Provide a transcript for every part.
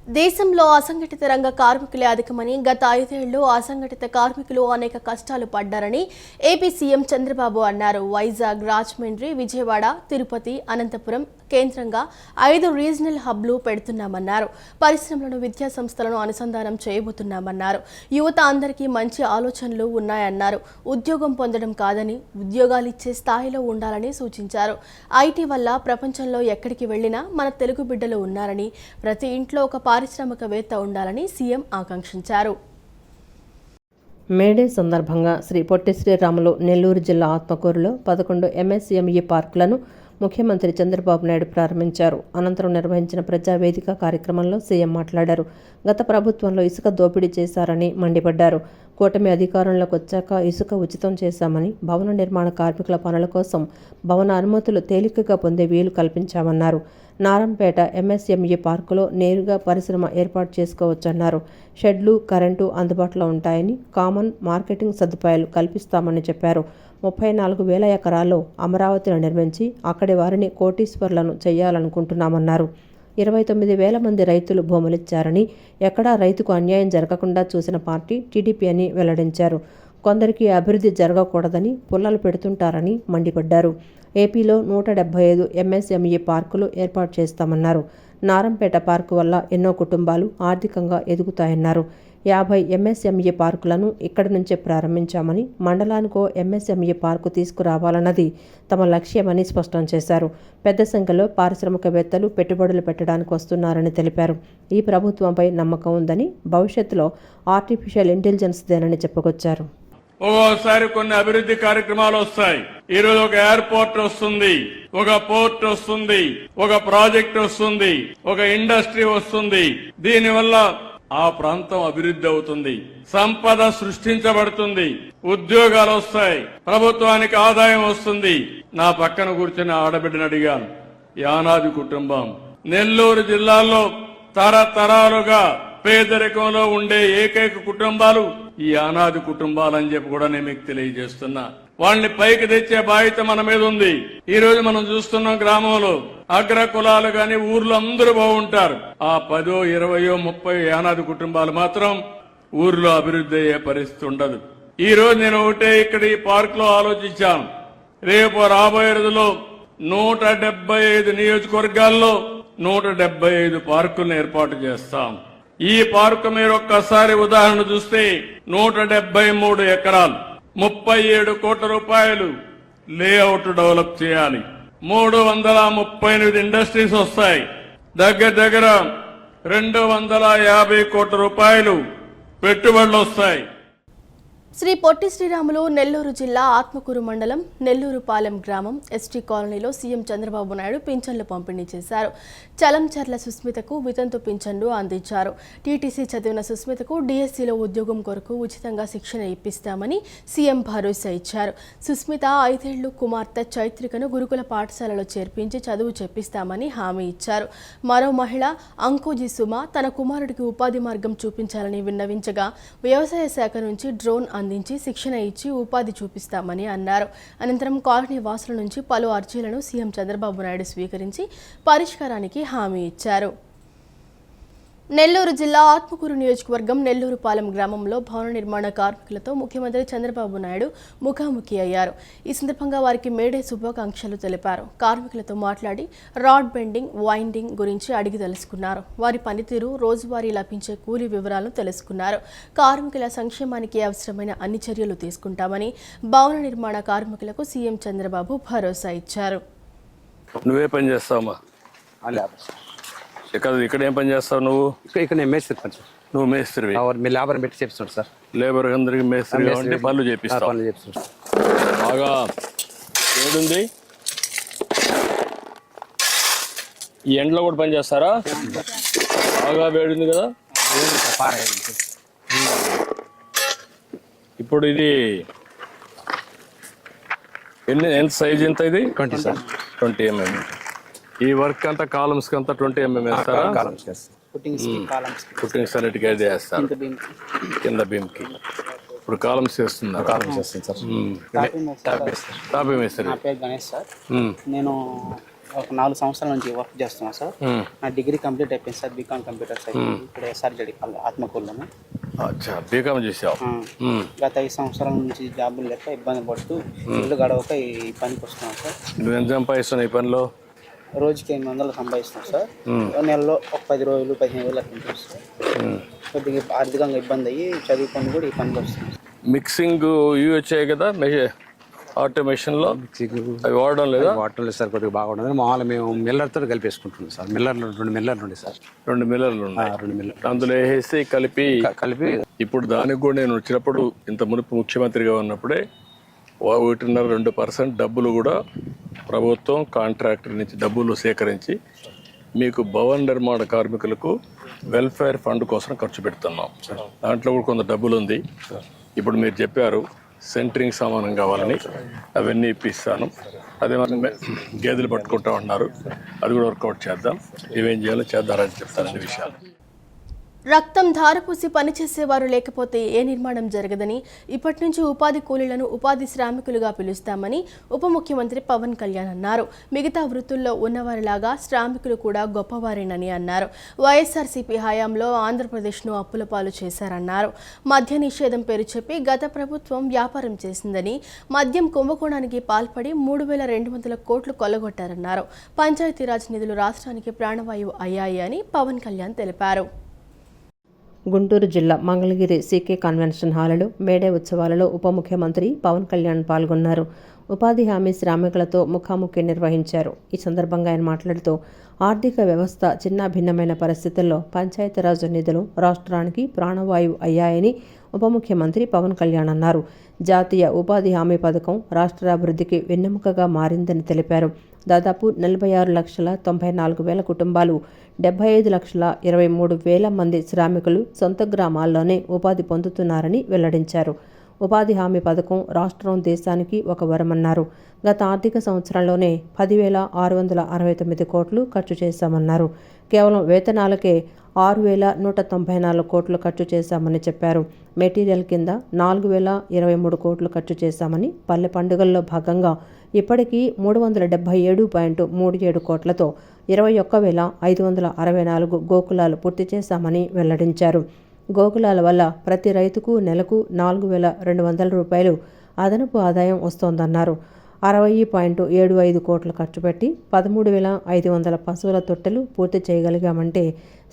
దేశంలో అసంఘటిత రంగ కార్మికులే అధికమని గత 5 ఏళ్లు అసంఘటిత కార్మికులు అనేక కష్టాలు పడ్డారని ఏపీ సీఎం చంద్రబాబు అన్నారు. వైజాగ్, రాజమండ్రి, విజయవాడ, తిరుపతి, అనంతపురం కేంద్రంగా 5 రీజనల్ హబ్లు పెడుతున్నామన్నారు. పరిశ్రమలను, విద్యా సంస్థలను అనుసంధానం చేయబోతున్నామన్నారు. యువత అందరికీ మంచి ఆలోచనలు ఉన్నాయన్నారు. ఉద్యోగం పొందడం కాదని ఉద్యోగాలు ఇచ్చే స్థాయిలో ఉండాలని సూచించారు. ఐటీ వల్ల ప్రపంచంలో ఎక్కడికి వెళ్లినా మన తెలుగు బిడ్డలు ఉన్నారని, ప్రతి ఇంట్లో ఒక పారిశ్రామికవేత్త ఉండాలని సీఎం ఆకాంక్షించారు. మేడే సందర్భంగా శ్రీ పొట్టి శ్రీరాములు నెల్లూరు జిల్లా ఆత్మకూరులో 11 ఎంఎస్ఎంఈ పార్కులను ముఖ్యమంత్రి చంద్రబాబు నాయుడు ప్రారంభించారు. అనంతరం నిర్వహించిన ప్రజావేదిక కార్యక్రమంలో సీఎం మాట్లాడారు. గత ప్రభుత్వంలో ఇసుక దోపిడీ చేశారని మండిపడ్డారు. కూటమి అధికారంలోకి వచ్చాక ఇసుక ఉచితం చేశామని, భవన నిర్మాణ కార్మికుల పనుల కోసం భవన అనుమతులు తేలికగా పొందే వీలు కల్పించామన్నారు. నారంపేట ఎంఎస్ఎంఈ పార్కులో నేరుగా పరిశ్రమ ఏర్పాటు చేసుకోవచ్చన్నారు. షెడ్లు, కరెంటు అందుబాటులో ఉంటాయని, కామన్ మార్కెటింగ్ సదుపాయాలు కల్పిస్తామని చెప్పారు. 34,000 ఎకరాల్లో అమరావతిని నిర్మించి అక్కడి వారిని కోటీశ్వర్లను చేయాలనుకుంటున్నామన్నారు. 29,000 మంది రైతులు భూములిచ్చారని, ఎక్కడా రైతుకు అన్యాయం జరగకుండా చూసిన పార్టీ టీడీపీ అని వెల్లడించారు. కొందరికి అభివృద్ధి జరగకూడదని పుల్లలు పెడుతుంటారని మండిపడ్డారు. ఏపీలో 175 ఎంఎస్ఎంఈ పార్కులు ఏర్పాటు చేస్తామన్నారు. నారంపేట పార్కు వల్ల ఎన్నో కుటుంబాలు ఆర్థికంగా ఎదుగుతాయన్నారు. 50 ఎంఎస్ఎంఈ పార్కులను ఇక్కడి నుంచే ప్రారంభించామని, మండలానికో ఎంఎస్ఎంఈ పార్కు తీసుకురావాలన్నది తమ లక్ష్యమని స్పష్టం చేశారు. పెద్ద సంఖ్యలో పారిశ్రామికవేత్తలు పెట్టుబడులు పెట్టడానికి వస్తున్నారని తెలిపారు. ఈ ప్రభుత్వంపై నమ్మకం ఉందని, భవిష్యత్తులో ఆర్టిఫిషియల్ ఇంటెలిజెన్స్దేనని చెప్పుకొచ్చారు. ఒక్కోసారి కొన్ని అభివృద్ధి కార్యక్రమాలు వస్తాయి. ఈరోజు ఒక ఎయిర్పోర్ట్ వస్తుంది, ఒక పోర్ట్ వస్తుంది, ఒక ప్రాజెక్ట్ వస్తుంది, ఒక ఇండస్ట్రీ వస్తుంది. దీనివల్ల ఆ ప్రాంతం అభివృద్ధి అవుతుంది, సంపద సృష్టించబడుతుంది, ఉద్యోగాలు వస్తాయి, ప్రభుత్వానికి ఆదాయం వస్తుంది. నా పక్కన కూర్చున్న ఆడబిడ్డను అడిగాను, యానాది కుటుంబం నెల్లూరు జిల్లాలో తరతరాలుగా పేదరికంలో ఉండే ఏకైక కుటుంబాలు ఈ అనాది కుటుంబాలని చెప్పి కూడా నేను మీకు తెలియజేస్తున్నా. వాళ్ళని పైకి తెచ్చే బాధ్యత మన మీద ఉంది. ఈ రోజు మనం చూస్తున్నాం, గ్రామంలో అగ్ర కులాలు గాని ఊర్లో అందరూ బాగుంటారు. ఆ 10, 20, 30 అనాది కుటుంబాలు మాత్రం ఊర్లో అభివృద్ధి అయ్యే పరిస్థితి ఉండదు. ఈ రోజు నేను ఒకటే ఇక్కడ ఈ పార్క్ లో ఆలోచించాను. రేపు రాబోయే రోజుల్లో 175 నియోజకవర్గాల్లో 175 పార్కులను ఏర్పాటు చేస్తాం. ఈ పార్కు మీరు ఒక్కసారి ఉదాహరణ చూస్తే 173 ఎకరాలు, 37 కోట్ల రూపాయలు లేఅవుట్ డెవలప్ చేయాలి. 338 ఇండస్ట్రీస్ వస్తాయి. దగ్గర 250 కోట్ల రూపాయలు పెట్టుబడులు వస్తాయి. శ్రీ పొట్టి శ్రీరాములు నెల్లూరు జిల్లా ఆత్మకూరు మండలం నెల్లూరుపాలెం గ్రామం ఎస్టీ కాలనీలో సీఎం చంద్రబాబు నాయుడు పింఛన్లు పంపిణీ చేశారు. చలంచర్ల సుస్మితకు వితంతు పింఛన్లు అందించారు. టీటీసీ చదివిన సుస్మితకు డిఎస్సీలో ఉద్యోగం కొరకు ఉచితంగా శిక్షణ ఇప్పిస్తామని సీఎం భరోసా ఇచ్చారు. సుస్మిత 5 ఏళ్లు కుమార్తె చైత్రికను గురుకుల పాఠశాలలో చేర్పించి చదువు చెప్పిస్తామని హామీ ఇచ్చారు. మరో మహిళ అంకోజీ సుమ తన కుమారుడికి ఉపాధి మార్గం చూపించాలని విన్నవించగా వ్యవసాయ శాఖ నుంచి డ్రోన్ అందించి శిక్షణ ఇచ్చి ఉపాధి చూపిస్తామని అన్నారు. అనంతరం కాలనీ వాసుల నుంచి పలు అర్జీలను సీఎం చంద్రబాబు నాయుడు స్వీకరించి పరిష్కారానికి హామీ ఇచ్చారు. నెల్లూరు జిల్లా ఆత్మకూరు నియోజకవర్గం నెల్లూరుపాలెం గ్రామంలో భవన నిర్మాణ కార్మికులతో ముఖ్యమంత్రి చంద్రబాబు నాయుడు ముఖాముఖి అయ్యారు. ఈ సందర్భంగా వారికి మేడే శుభాకాంక్షలు తెలిపారు. కార్మికులతో మాట్లాడి రాడ్ బెండింగ్, వైండింగ్ గురించి అడిగి తెలుసుకున్నారు. వారి పనితీరు, రోజువారీ లభించే కూలీ వివరాలను తెలుసుకున్నారు. కార్మికుల సంక్షేమానికి అవసరమైన అన్ని చర్యలు తీసుకుంటామని భవన నిర్మాణ కార్మికులకు సీఎం చంద్రబాబు భరోసా ఇచ్చారు. నువ్వే పని చేస్తావమ్మా? ఇక్కడ ఏం పని చేస్తావు నువ్వు? ఇక్కడ నేను మేస్త్రి పని సార్. నువ్వు మేస్త్రివి? మీ లేబర్ పెట్టి చేపిస్తున్నాడు సార్. లేబర్ అందరికి మేస్త్రి అంటే పనులు చేపిస్తావు? పనులు చేపిస్తున్నాడు. బాగా ఏడుంది. ఈ ఎండలో కూడా పని చేస్తారా? బాగా వేడుంది కదా. ఇప్పుడు ఇది ఎంత సైజ్ ఎంత? ఇది 20 సార్. 20 mm. ఈ వర్క్ అంతా కాలమ్స్ కి అంతా 20 mm వేస్తారా? పుట్టింగ్స్ అన్నిటికీ అయితే వేస్తారు కింద బీమ్ కి. ఇప్పుడు కాలమ్స్ చేస్తున్నారు. కాలమ్స్ చేస్తుంది సార్. టాప్ వేస్తారు. నా పేరు గణేష్ సార్. నేను ఒక 4 సంవత్సరాల నుంచి వర్క్ చేస్తున్నాను సార్. నా డిగ్రీ కంప్లీట్ అయిపోయింది సార్, బీకామ్ కంప్యూటర్ సైన్స్. ఇప్పుడు SRJD ఆత్మకూరులోనే. అచ్చా, బీకామ్ చేసావు. గత 5 సంవత్సరాల నుంచి జాబులు లేక ఇబ్బంది పడుతూ ఇల్లు గడవక ఈ పనికి వస్తున్నాను సార్. నువ్వు ఎంత సంపాదిస్తున్నావు ఈ పనిలో? రోజుకి 800 సంపాదిస్తున్నాను సార్. నెలలో ఒక 10 రోజులు 15 రోజులు అట్లా ఉంటుంది సార్. కొద్దిగా ఆర్థికంగా ఇబ్బంది అయ్యి చదువుకొని కూడా ఈ పనికి వస్తున్నాను. మిక్సింగ్ ఇవి వచ్చాయి కదా ఆటోమేషన్లో, అవి వాడడం లేదా? వాటర్ లేదు సార్, కొద్దిగా బాగుండదు. మామూలు మేము మిల్లర్తో కలిపేసుకుంటున్నాం సార్. 2 మిల్లర్లు ఉండే సార్. 2 మిల్లర్లు ఉన్నాయి. 2 మిల్లర్ అందులో వేసేసి కలిపి ఇప్పుడు దానికి కూడా నేను వచ్చినప్పుడు ఇంత మునుపు ముఖ్యమంత్రిగా ఉన్నప్పుడే 1.5-2% డబ్బులు కూడా ప్రభుత్వం కాంట్రాక్టర్ నుంచి డబ్బులు సేకరించి మీకు భవన నిర్మాణ కార్మికులకు వెల్ఫేర్ ఫండ్ కోసం ఖర్చు పెడుతున్నాం. దాంట్లో కూడా కొంత డబ్బులు ఉంది. ఇప్పుడు మీరు చెప్పారు సెంటరింగ్ సామానం కావాలని, అవన్నీ ఇప్పిస్తాను. అదే మనం గేదెలు పట్టుకుంటా ఉన్నారు, అది కూడా వర్కౌట్ చేద్దాం. ఏమేం చేయాలో చేద్దారని చెప్తాను అన్ని విషయాలు. రక్తం ధారపోసి పనిచేసేవారు లేకపోతే ఏ నిర్మాణం జరగదని, ఇప్పటి నుంచి ఉపాధి కూలీలను ఉపాధి శ్రామికులుగా పిలుస్తామని ఉప ముఖ్యమంత్రి పవన్ కళ్యాణ్ అన్నారు. మిగతా వృత్తుల్లో ఉన్నవారిలాగా శ్రామికులు కూడా గొప్పవారేనని అన్నారు. వైఎస్ఆర్సీపీ హయాంలో ఆంధ్రప్రదేశ్ను అప్పుల పాలు చేశారన్నారు. మద్య నిషేధం పేరు చెప్పి గత ప్రభుత్వం వ్యాపారం చేసిందని, మద్యం కుంభకోణానికి పాల్పడి 3,200 కోట్లు కొల్లగొట్టారన్నారు. పంచాయతీరాజ్ నిధులు రాష్ట్రానికి ప్రాణవాయువు అయ్యాయి అని పవన్ కళ్యాణ్ తెలిపారు. గుంటూరు జిల్లా మంగళగిరి సీకే కన్వెన్షన్ హాలులో మేడే ఉత్సవాలలో ఉప ముఖ్యమంత్రి పవన్ కళ్యాణ్ పాల్గొన్నారు. ఉపాధి హామీ శ్రామికులతో ముఖాముఖి నిర్వహించారు. ఈ సందర్భంగా ఆయన మాట్లాడుతూ ఆర్థిక వ్యవస్థ చిన్నాభిన్నమైన పరిస్థితుల్లో పంచాయతీరాజ్ నిధులు రాష్ట్రానికి ప్రాణవాయువు అయ్యాయని ఉప ముఖ్యమంత్రి పవన్ కళ్యాణ్ అన్నారు. జాతీయ ఉపాధి హామీ పథకం రాష్ట్రాభివృద్ధికి వెన్నెముకగా మారిందని తెలిపారు. దాదాపు 46,94,000 కుటుంబాలు, 75,23,000 మంది శ్రామికులు సొంత గ్రామాల్లోనే ఉపాధి పొందుతున్నారని వెల్లడించారు. ఉపాధి హామీ పథకం రాష్ట్రం దేశానికి ఒక వరమన్నారు. గత ఆర్థిక సంవత్సరంలోనే 10,669 కోట్లు ఖర్చు చేశామన్నారు. కేవలం వేతనాలకే 6,194 కోట్లు ఖర్చు చేశామని చెప్పారు. మెటీరియల్ కింద 4,023 కోట్లు ఖర్చు చేశామని, పల్లె పండుగల్లో భాగంగా ఇప్పటికీ 377.37 కోట్లతో 21,564 గోకులాలు పూర్తి చేశామని వెల్లడించారు. గోకులాల వల్ల ప్రతి రైతుకు నెలకు 4,200 రూపాయలు అదనపు ఆదాయం వస్తోందన్నారు. 60.75 కోట్లు ఖర్చు పెట్టి 13,500 పశువుల తొట్టెలు పూర్తి చేయగలిగామంటే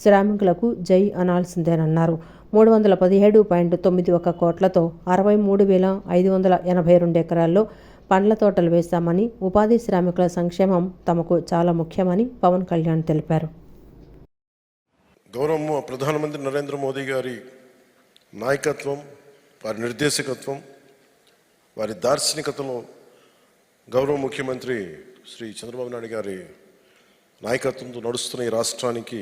శ్రామికులకు జై అనాల్సిందేనన్నారు. 317.91 కోట్లతో 63,582 ఎకరాల్లో పండ్ల తోటలు వేశామని, ఉపాధి శ్రామికుల సంక్షేమం తమకు చాలా ముఖ్యమని పవన్ కళ్యాణ్ తెలిపారు. గౌరవ ప్రధానమంత్రి నరేంద్ర మోదీ గారి నాయకత్వం, వారి నిర్దేశకత్వం, వారి దార్శనికతలో గౌరవ ముఖ్యమంత్రి శ్రీ చంద్రబాబు నాయుడు గారి నాయకత్వంతో నడుస్తున్న ఈ రాష్ట్రానికి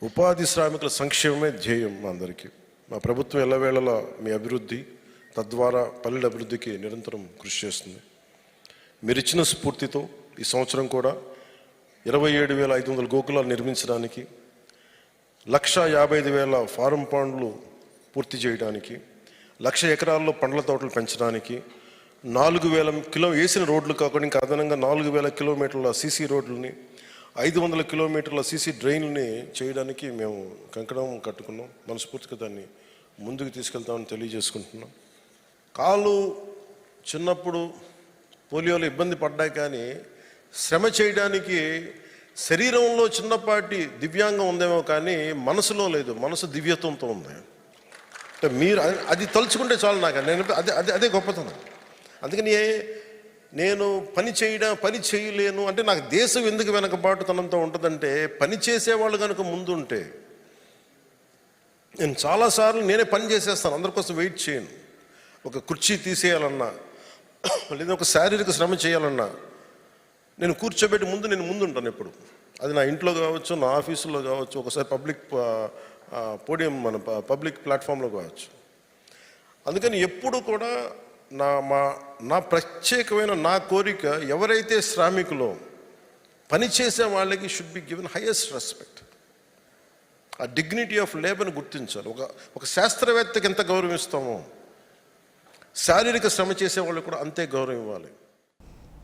ఉపాధి శ్రామికుల సంక్షేమమే ధ్యేయం. మా అందరికీ మా ప్రభుత్వం ఎల్లవేళలా మీ అభివృద్ధి, తద్వారా పల్లెల అభివృద్ధికి నిరంతరం కృషి చేస్తుంది. మీరు ఇచ్చిన స్ఫూర్తితో ఈ సంవత్సరం కూడా 27,500 గోకులాలు నిర్మించడానికి, 1,55,000 ఫారం పాండ్లు పూర్తి చేయడానికి, 1,00,000 ఎకరాల్లో పండ్ల తోటలు పెంచడానికి, 4,000 వేసిన రోడ్లు కాకుండా ఇంకా అదనంగా 4,000 కిలోమీటర్ల సీసీ రోడ్లని, 500 కిలోమీటర్ల సీసీ డ్రైన్లని చేయడానికి మేము కంకణం కట్టుకున్నాం. మనస్ఫూర్తిగా దాన్ని ముందుకు తీసుకెళ్తామని తెలియజేసుకుంటున్నాం. కాలు చిన్నప్పుడు పోలియోలో ఇబ్బంది పడ్డా కానీ శ్రమ చేయడానికి శరీరంలో చిన్నపాటి దివ్యాంగం ఉందేమో కానీ మనసులో లేదు. మనసు దివ్యత్వంతో ఉంది. అంటే మీరు అది తలుచుకుంటే చాలు. నాకు అదే గొప్పతనం. అందుకని నేను పని చేయలేను అంటే నాకు దేశం ఎందుకు వెనకబాటుతనంతో ఉంటుందంటే, పని చేసేవాళ్ళు కనుక ముందు ఉంటే నేను చాలాసార్లు నేనే పని చేసేస్తాను. అందరి కోసం వెయిట్ చేయను. ఒక కుర్చీ తీసేయాలన్నా, లేదా ఒక శారీరక శ్రమ చేయాలన్నా నేను కూర్చోబెట్టి నేను ముందుంటాను ఎప్పుడు. అది నా ఇంట్లో కావచ్చు, నా ఆఫీసులో కావచ్చు, ఒకసారి పబ్లిక్ పోడియం మన పబ్లిక్ ప్లాట్ఫామ్లో కావచ్చు. అందుకని ఎప్పుడు కూడా నా ప్రత్యేకమైన నా కోరిక, ఎవరైతే శ్రామికులో పనిచేసే వాళ్ళకి should be given highest respect. ఆ డిగ్నిటీ ఆఫ్ లేబర్ని గుర్తించాలి. ఒక శాస్త్రవేత్తకి ఎంత గౌరవం ఇస్తామో శారీరక శ్రమ చేసే వాళ్ళకి కూడా అంతే గౌరవం ఇవ్వాలి.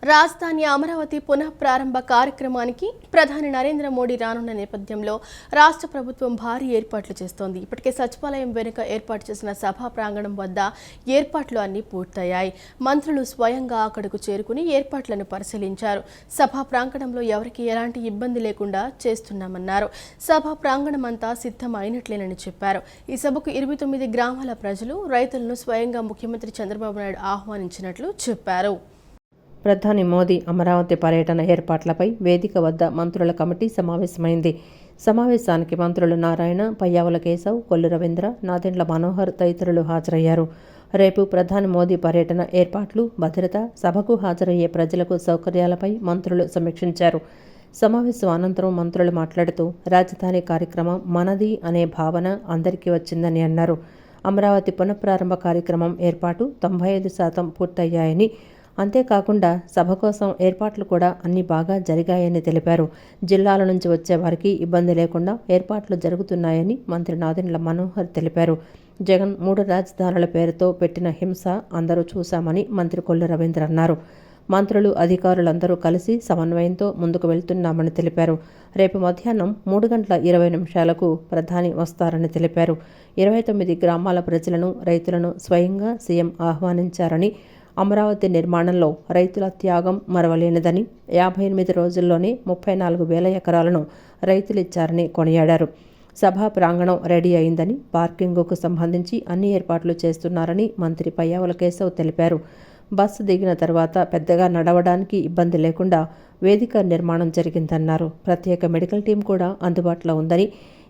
రాజధాని అమరావతి పునః ప్రారంభ కార్యక్రమానికి ప్రధాని నరేంద్ర మోడీ రానున్న నేపథ్యంలో రాష్ట్ర ప్రభుత్వం భారీ ఏర్పాట్లు చేస్తోంది. ఇప్పటికే సచివాలయం వెనుక ఏర్పాటు చేసిన సభా ప్రాంగణం వద్ద ఏర్పాట్లు అన్నీ పూర్తయ్యాయి. మంత్రులు స్వయంగా అక్కడకు చేరుకుని ఏర్పాట్లను పరిశీలించారు. సభా ప్రాంగణంలో ఎవరికి ఎలాంటి ఇబ్బంది లేకుండా చేస్తున్నామన్నారు. సభా ప్రాంగణం అంతా సిద్ధం అయినట్లేనని చెప్పారు. ఈ సభకు 29 గ్రామాల ప్రజలు, రైతులను స్వయంగా ముఖ్యమంత్రి చంద్రబాబు నాయుడు ఆహ్వానించినట్లు చెప్పారు. ప్రధాని మోదీ అమరావతి పర్యటన ఏర్పాట్లపై వేదిక వద్ద మంత్రుల కమిటీ సమావేశమైంది. సమావేశానికి మంత్రులు నారాయణ, పయ్యావుల కేశవ్, కొల్లు రవీంద్ర, నాదెండ్ల మనోహర్ తదితరులు హాజరయ్యారు. రేపు ప్రధాని మోదీ పర్యటన ఏర్పాట్లు, భద్రత, సభకు హాజరయ్యే ప్రజలకు సౌకర్యాలపై మంత్రులు సమీక్షించారు. సమావేశం అనంతరం మంత్రులు మాట్లాడుతూ రాజధాని కార్యక్రమం మనది అనే భావన అందరికీ వచ్చిందని అన్నారు. అమరావతి పునఃప్రారంభ కార్యక్రమం ఏర్పాటు 95% పూర్తయ్యాయని, అంతేకాకుండా సభ కోసం ఏర్పాట్లు కూడా అన్ని బాగా జరిగాయని తెలిపారు. జిల్లాల నుంచి వచ్చే వారికి ఇబ్బంది లేకుండా ఏర్పాట్లు జరుగుతున్నాయని మంత్రి నాదెండ్ల మనోహర్ తెలిపారు. జగన్ 3 రాజధానుల పేరుతో పెట్టిన హింస అందరూ చూశామని మంత్రి కొల్లు రవీంద్ర అన్నారు. మంత్రులు, అధికారులందరూ కలిసి సమన్వయంతో ముందుకు వెళ్తున్నామని తెలిపారు. రేపు మధ్యాహ్నం 3:20 ప్రధాని వస్తారని తెలిపారు. 29 గ్రామాల ప్రజలను, రైతులను స్వయంగా సీఎం ఆహ్వానించారని, అమరావతి నిర్మాణంలో రైతుల త్యాగం మరవలేనిదని, 58 రోజుల్లోనే 34,000 ఎకరాలను రైతులిచ్చారని కొనియాడారు. సభా ప్రాంగణం రెడీ అయిందని, పార్కింగుకు సంబంధించి అన్ని ఏర్పాట్లు చేస్తున్నారని మంత్రి పయ్యావుల కేశవ్ తెలిపారు. బస్సు దిగిన తర్వాత పెద్దగా నడవడానికి ఇబ్బంది లేకుండా వేదిక నిర్మాణం జరిగిందన్నారు. ప్రత్యేక మెడికల్ టీం కూడా అందుబాటులో ఉందని,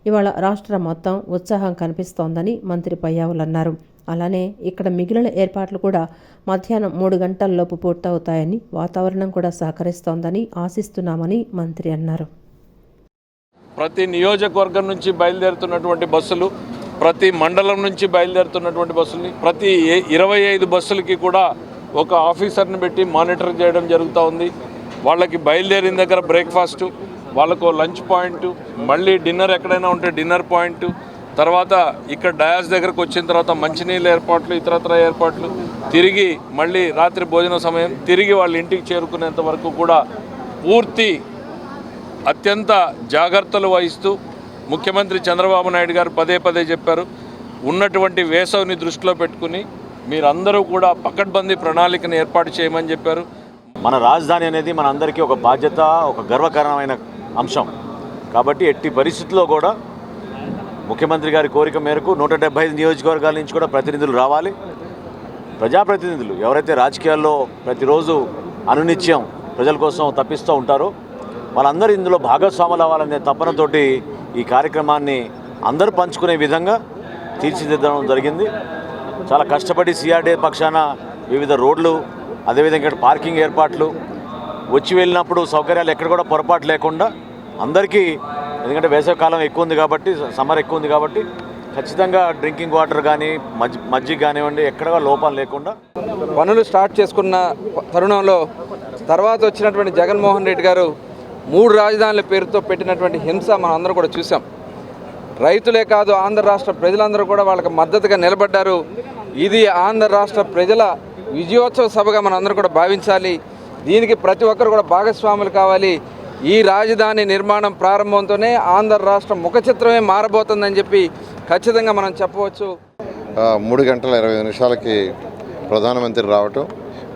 ఇవాళ రాష్ట్రం మొత్తం ఉత్సాహం కనిపిస్తోందని మంత్రి పయ్యావులు అన్నారు. అలానే ఇక్కడ మిగిలిన ఏర్పాట్లు కూడా మధ్యాహ్నం 3 గంటల్లోపు పూర్తవుతాయని, వాతావరణం కూడా సహకరిస్తోందని ఆశిస్తున్నామని మంత్రి అన్నారు. ప్రతి నియోజకవర్గం నుంచి బయలుదేరుతున్నటువంటి బస్సులు, ప్రతి మండలం నుంచి బయలుదేరుతున్నటువంటి బస్సుల్ని, ప్రతి 25 బస్సులకి కూడా ఒక ఆఫీసర్ని పెట్టి మానిటర్ చేయడం జరుగుతూ ఉంది. వాళ్ళకి బయలుదేరిన దగ్గర బ్రేక్ఫాస్టు, వాళ్ళకు లంచ్ పాయింట్, మళ్ళీ డిన్నర్ ఎక్కడైనా ఉంటే డిన్నర్ పాయింట్, తర్వాత ఇక్కడ డయాస్ దగ్గరకు వచ్చిన తర్వాత మంచినీళ్ళ ఏర్పాట్లు, ఇతరత్ర ఏర్పాట్లు, తిరిగి మళ్ళీ రాత్రి భోజన సమయం, తిరిగి వాళ్ళ ఇంటికి చేరుకునేంత వరకు కూడా పూర్తి అత్యంత జాగ్రత్తలు వహిస్తూ ముఖ్యమంత్రి చంద్రబాబు నాయుడు గారు పదే చెప్పారు. ఉన్నటువంటి వేసవిని దృష్టిలో పెట్టుకుని మీరందరూ కూడా పకడ్బందీ ప్రణాళికను ఏర్పాటు చేయమని చెప్పారు. మన రాజధాని అనేది మన అందరికీ ఒక బాధ్యత, ఒక గర్వకారణమైన అంశం. కాబట్టి ఎట్టి పరిస్థితుల్లో కూడా ముఖ్యమంత్రి గారి కోరిక మేరకు 175 నియోజకవర్గాల నుంచి కూడా ప్రతినిధులు రావాలి. ప్రజాప్రతినిధులు ఎవరైతే రాజకీయాల్లో ప్రతిరోజు అనునిత్యం ప్రజల కోసం తప్పిస్తూ ఉంటారో వాళ్ళందరూ ఇందులో భాగస్వాములు అవ్వాలనే తపనతోటి ఈ కార్యక్రమాన్ని అందరూ పంచుకునే విధంగా తీర్చిదిద్దడం జరిగింది. చాలా కష్టపడి సిఆర్డీఏ పక్షాన వివిధ రోడ్లు, అదేవిధంగా పార్కింగ్ ఏర్పాట్లు, వచ్చి వెళ్ళినప్పుడు సౌకర్యాలు ఎక్కడ కూడా పొరపాటు లేకుండా అందరికీ, ఎందుకంటే వేసవికాలం ఎక్కువ ఉంది కాబట్టి, సమ్మర్ ఎక్కువ ఉంది కాబట్టి ఖచ్చితంగా డ్రింకింగ్ వాటర్ కానీ మజ్జిగ కానివ్వండి ఎక్కడ లోపాలు లేకుండా పనులు స్టార్ట్ చేసుకున్న తరుణంలో తర్వాత వచ్చినటువంటి జగన్మోహన్ రెడ్డి గారు 3 రాజధానుల పేరుతో పెట్టినటువంటి హింస మనం అందరూ కూడా చూసాం. రైతులే కాదు, ఆంధ్ర రాష్ట్ర ప్రజలందరూ కూడా వాళ్ళకి మద్దతుగా నిలబడ్డారు. ఇది ఆంధ్ర రాష్ట్ర ప్రజల విజయోత్సవ సభగా మనం అందరూ కూడా భావించాలి. దీనికి ప్రతి ఒక్కరు కూడా భాగస్వాములు కావాలి. ఈ రాజధాని నిర్మాణం ప్రారంభంతోనే ఆంధ్ర రాష్ట్ర ముఖ చిత్రమే మారబోతుందని చెప్పి ఖచ్చితంగా మనం చెప్పవచ్చు. 3:20 ప్రధానమంత్రి రావటం,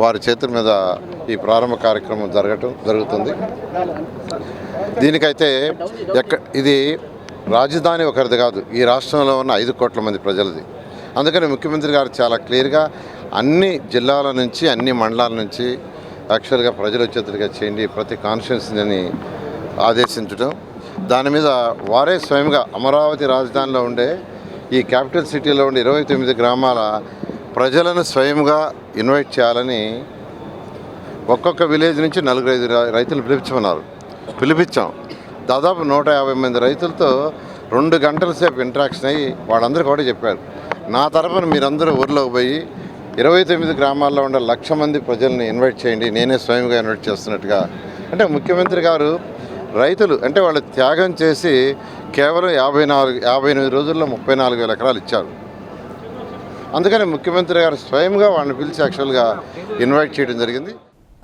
వారి చేతుల మీద ఈ ప్రారంభ కార్యక్రమం జరుగుతుంది. దీనికైతే ఇది రాజధాని ఒకరిది కాదు, ఈ రాష్ట్రంలో ఉన్న 5 కోట్ల మంది ప్రజలది. అందుకని ముఖ్యమంత్రి గారు చాలా క్లియర్గా అన్ని జిల్లాల నుంచి, అన్ని మండలాల నుంచి యాక్చువల్గా ప్రజలు వచ్చేట్టుగా చేయండి, ప్రతి కాన్స్టిట్యున్సీని ఆదేశించడం. దాని మీద వారే స్వయంగా అమరావతి రాజధానిలో ఉండే ఈ క్యాపిటల్ సిటీలో ఉండే 29 గ్రామాల ప్రజలను స్వయంగా ఇన్వైట్ చేయాలని ఒక్కొక్క విలేజ్ నుంచి 4-5 రైతులు పిలిపించాం. దాదాపు 150 మంది రైతులతో 2 గంటల సేపు ఇంటరాక్షన్ అయ్యి వాళ్ళందరూ కూడా చెప్పారు, నా తరఫున మీరందరూ ఊర్లోకి పోయి 29 గ్రామాల్లో ఉండే 1,00,000 మంది ప్రజల్ని ఇన్వైట్ చేయండి, నేనే స్వయంగా ఇన్వైట్ చేస్తున్నట్టుగా. అంటే ముఖ్యమంత్రి గారు రైతులు అంటే వాళ్ళు త్యాగం చేసి కేవలం 58 రోజుల్లో 34,000 ఎకరాలు ఇచ్చారు. అందుకని ముఖ్యమంత్రి గారు స్వయంగా వాళ్ళని పిలిచి యాక్చువల్గా ఇన్వైట్ చేయడం జరిగింది.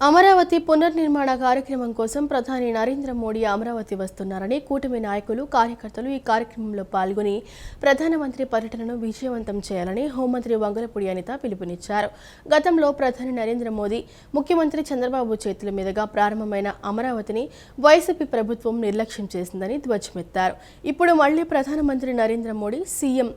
అమరావతి పునర్నిర్మాణ కార్యక్రమం కోసం ప్రధాని నరేంద్ర మోడీ అమరావతి వస్తున్నారని కూటమి నాయకులు కార్యకర్తలు ఈ కార్యక్రమంలో పాల్గొని ప్రధానమంత్రి పర్యటనను విజయవంతం చేయాలని హోంమంత్రి వంగలపూడి అనిత పిలుపునిచ్చారు. గతంలో ప్రధాని నరేంద్ర మోదీ ముఖ్యమంత్రి చంద్రబాబు చేతుల మీదుగా ప్రారంభమైన అమరావతిని వైసీపీ ప్రభుత్వం నిర్లక్ష్యం చేసిందని ధ్వజమెత్తారు. ఇప్పుడు మళ్లీ ప్రధానమంత్రి నరేంద్ర మోడీ సీఎం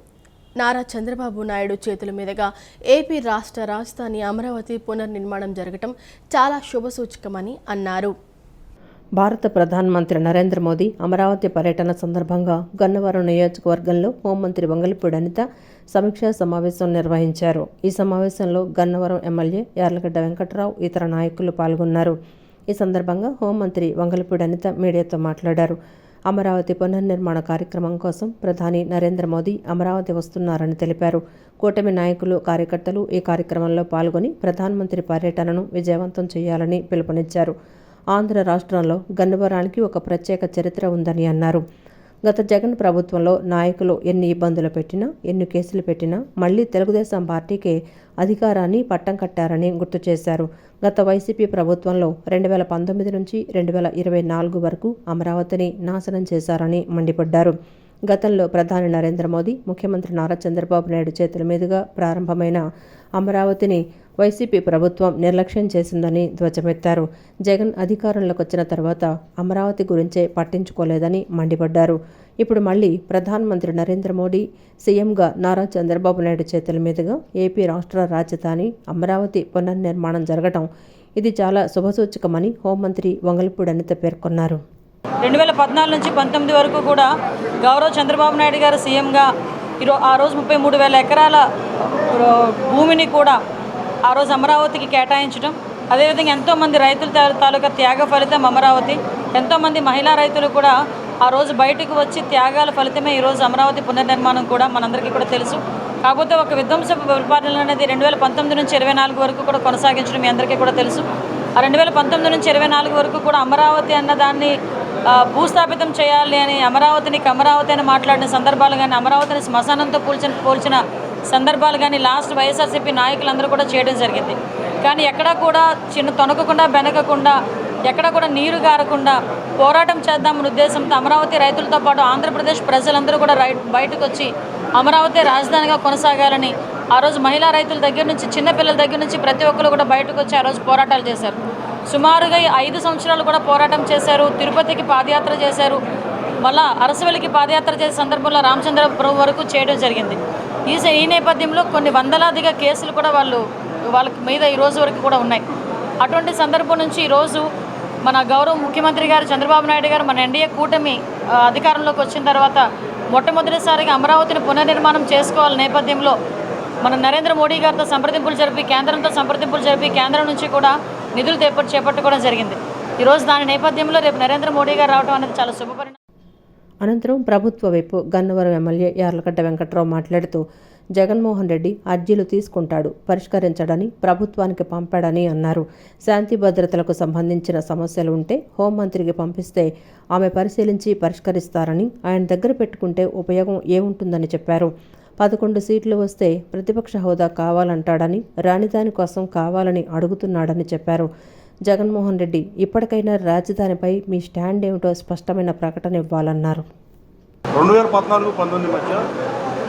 నారా చంద్రబాబు నాయుడు చేతుల మీదుగా ఏపీ రాష్ట్ర రాజధాని అమరావతి పునర్నిర్మాణం జరగటం చాలా శుభసూచకమని అన్నారు. భారత ప్రధానమంత్రి నరేంద్ర మోదీ అమరావతి పర్యటన సందర్భంగా గన్నవరం నియోజకవర్గంలో హోంమంత్రి వంగలపూడి అనిత సమీక్షా సమావేశం నిర్వహించారు. ఈ సమావేశంలో గన్నవరం ఎమ్మెల్యే యార్లగడ్డ వెంకట్రావు ఇతర నాయకులు పాల్గొన్నారు. ఈ సందర్భంగా హోంమంత్రి వంగలపూడి అనిత మీడియాతో మాట్లాడారు. అమరావతి పునర్నిర్మాణ కార్యక్రమం కోసం ప్రధాని నరేంద్ర మోదీ అమరావతి వస్తున్నారని తెలిపారు. కూటమి నాయకులు కార్యకర్తలు ఈ కార్యక్రమంలో పాల్గొని ప్రధానమంత్రి పర్యటనను విజయవంతం చేయాలని పిలుపునిచ్చారు. ఆంధ్ర రాష్ట్రంలో గన్నవరానికి ఒక ప్రత్యేక చరిత్ర ఉందని అన్నారు. గత జగన్ ప్రభుత్వంలో నాయకులు ఎన్ని ఇబ్బందులు పెట్టినా, ఎన్ని కేసులు పెట్టినా మళ్లీ తెలుగుదేశం పార్టీకే అధికారాన్ని పట్టం కట్టారని గుర్తు చేశారు. గత వైసీపీ ప్రభుత్వంలో 2019 నుంచి 2024 వరకు అమరావతిని నాశనం చేశారని మండిపడ్డారు. గతంలో ప్రధాని నరేంద్ర మోదీ, ముఖ్యమంత్రి నారా చంద్రబాబు నాయుడు చేతుల మీదుగా ప్రారంభమైన అమరావతిని వైసీపీ ప్రభుత్వం నిర్లక్ష్యం చేసిందని ధ్వజమెత్తారు. జగన్ అధికారంలోకి వచ్చిన తర్వాత అమరావతి గురించే పట్టించుకోలేదని మండిపడ్డారు. ఇప్పుడు మళ్లీ ప్రధానమంత్రి నరేంద్ర మోడీ సీఎంగా నారా చంద్రబాబు నాయుడు చేతుల మీదుగా ఏపీ రాష్ట్ర రాజధాని అమరావతి పునర్నిర్మాణం జరగడం ఇది చాలా శుభసూచకమని హోంమంత్రి వంగలపూడి అనిత పేర్కొన్నారు. 2014 నుంచి 19 వరకు కూడా గౌరవ చంద్రబాబు నాయుడు గారు సీఎంగా ఆ రోజు 33,000 ఎకరాల భూమిని కూడా ఆ రోజు అమరావతికి కేటాయించడం, అదేవిధంగా ఎంతోమంది రైతుల తాలూకా త్యాగ ఫలితం అమరావతి. ఎంతోమంది మహిళా రైతులు కూడా ఆ రోజు బయటకు వచ్చి త్యాగాల ఫలితమే ఈరోజు అమరావతి పునర్నిర్మాణం కూడా మనందరికీ కూడా తెలుసు. కాకపోతే ఒక విధ్వంస పరిపాలన అనేది 2019 నుంచి 24 వరకు కూడా కొనసాగించడం మీ అందరికీ కూడా తెలుసు. ఆ 2019 నుంచి 24 వరకు కూడా అమరావతి అన్న దాన్ని భూస్థాపితం చేయాలి అని అమరావతి అని మాట్లాడిన సందర్భాలు కానీ, అమరావతిని శ్మశానంతో పోల్చిన సందర్భాలు కానీ లాస్ట్ వైఎస్ఆర్సీపీ నాయకులందరూ కూడా చేయడం జరిగింది. కానీ ఎక్కడా కూడా తొనకకుండా బెనకకుండా, ఎక్కడా కూడా నీరు గారకుండా పోరాటం చేద్దామన్న ఉద్దేశంతో అమరావతి రైతులతో పాటు ఆంధ్రప్రదేశ్ ప్రజలందరూ కూడా బయటకు వచ్చి అమరావతి రాజధానిగా కొనసాగాలని ఆ రోజు మహిళా రైతుల దగ్గర నుంచి, చిన్నపిల్లల దగ్గర నుంచి ప్రతి ఒక్కరు కూడా బయటకు వచ్చి ఆ రోజు పోరాటాలు చేశారు. సుమారుగా 5 సంవత్సరాలు కూడా పోరాటం చేశారు. తిరుపతికి పాదయాత్ర చేశారు. మళ్ళా అరసవెల్లికి పాదయాత్ర చేసే సందర్భంలో రామచంద్రపురం వరకు చేయడం జరిగింది. ఈ నేపథ్యంలో కొన్ని వందలాదిగా కేసులు కూడా వాళ్ళకి మీద ఈ రోజు వరకు కూడా ఉన్నాయి. అటువంటి సందర్భం నుంచి ఈరోజు మన గౌరవ ముఖ్యమంత్రి గారు చంద్రబాబు నాయుడు గారు మన ఎన్డీఏ కూటమి అధికారంలోకి వచ్చిన తర్వాత మొట్టమొదటిసారిగా అమరావతిని పునర్నిర్మాణం చేసుకోవాల నేపథ్యంలో మన నరేంద్ర మోడీ గారితో సంప్రదింపులు జరిపి, కేంద్రంతో సంప్రదింపులు జరిపి, కేంద్రం నుంచి కూడా నిధులు చేపట్టుకోవడం జరిగింది. ఈరోజు దాని నేపథ్యంలో రేపు నరేంద్ర మోడీ గారు రావడం అనేది చాలా శుభపరిణామం. అనంతరం ప్రభుత్వ వైపు గన్నవరం ఎమ్మెల్యే యార్లగడ్డ వెంకట్రావు మాట్లాడుతూ జగన్మోహన్ రెడ్డి అర్జీలు తీసుకుంటాడు, పరిష్కరించడని ప్రభుత్వానికి పంపాడని అన్నారు. శాంతి భద్రతలకు సంబంధించిన సమస్యలు ఉంటే హోంమంత్రికి పంపిస్తే ఆమె పరిశీలించి పరిష్కరిస్తారని, ఆయన దగ్గర పెట్టుకుంటే ఉపయోగం ఏముంటుందని చెప్పారు. 11 సీట్లు వస్తే ప్రతిపక్ష హోదా కావాలంటాడని, రాజధాని కోసం కావాలని అడుగుతున్నాడని చెప్పారు. జగన్మోహన్ రెడ్డి ఇప్పటికైనా రాజధానిపై మీ స్టాండ్ ఏమిటో స్పష్టమైన ప్రకటన ఇవ్వాలన్నారు. 2014-19 మధ్య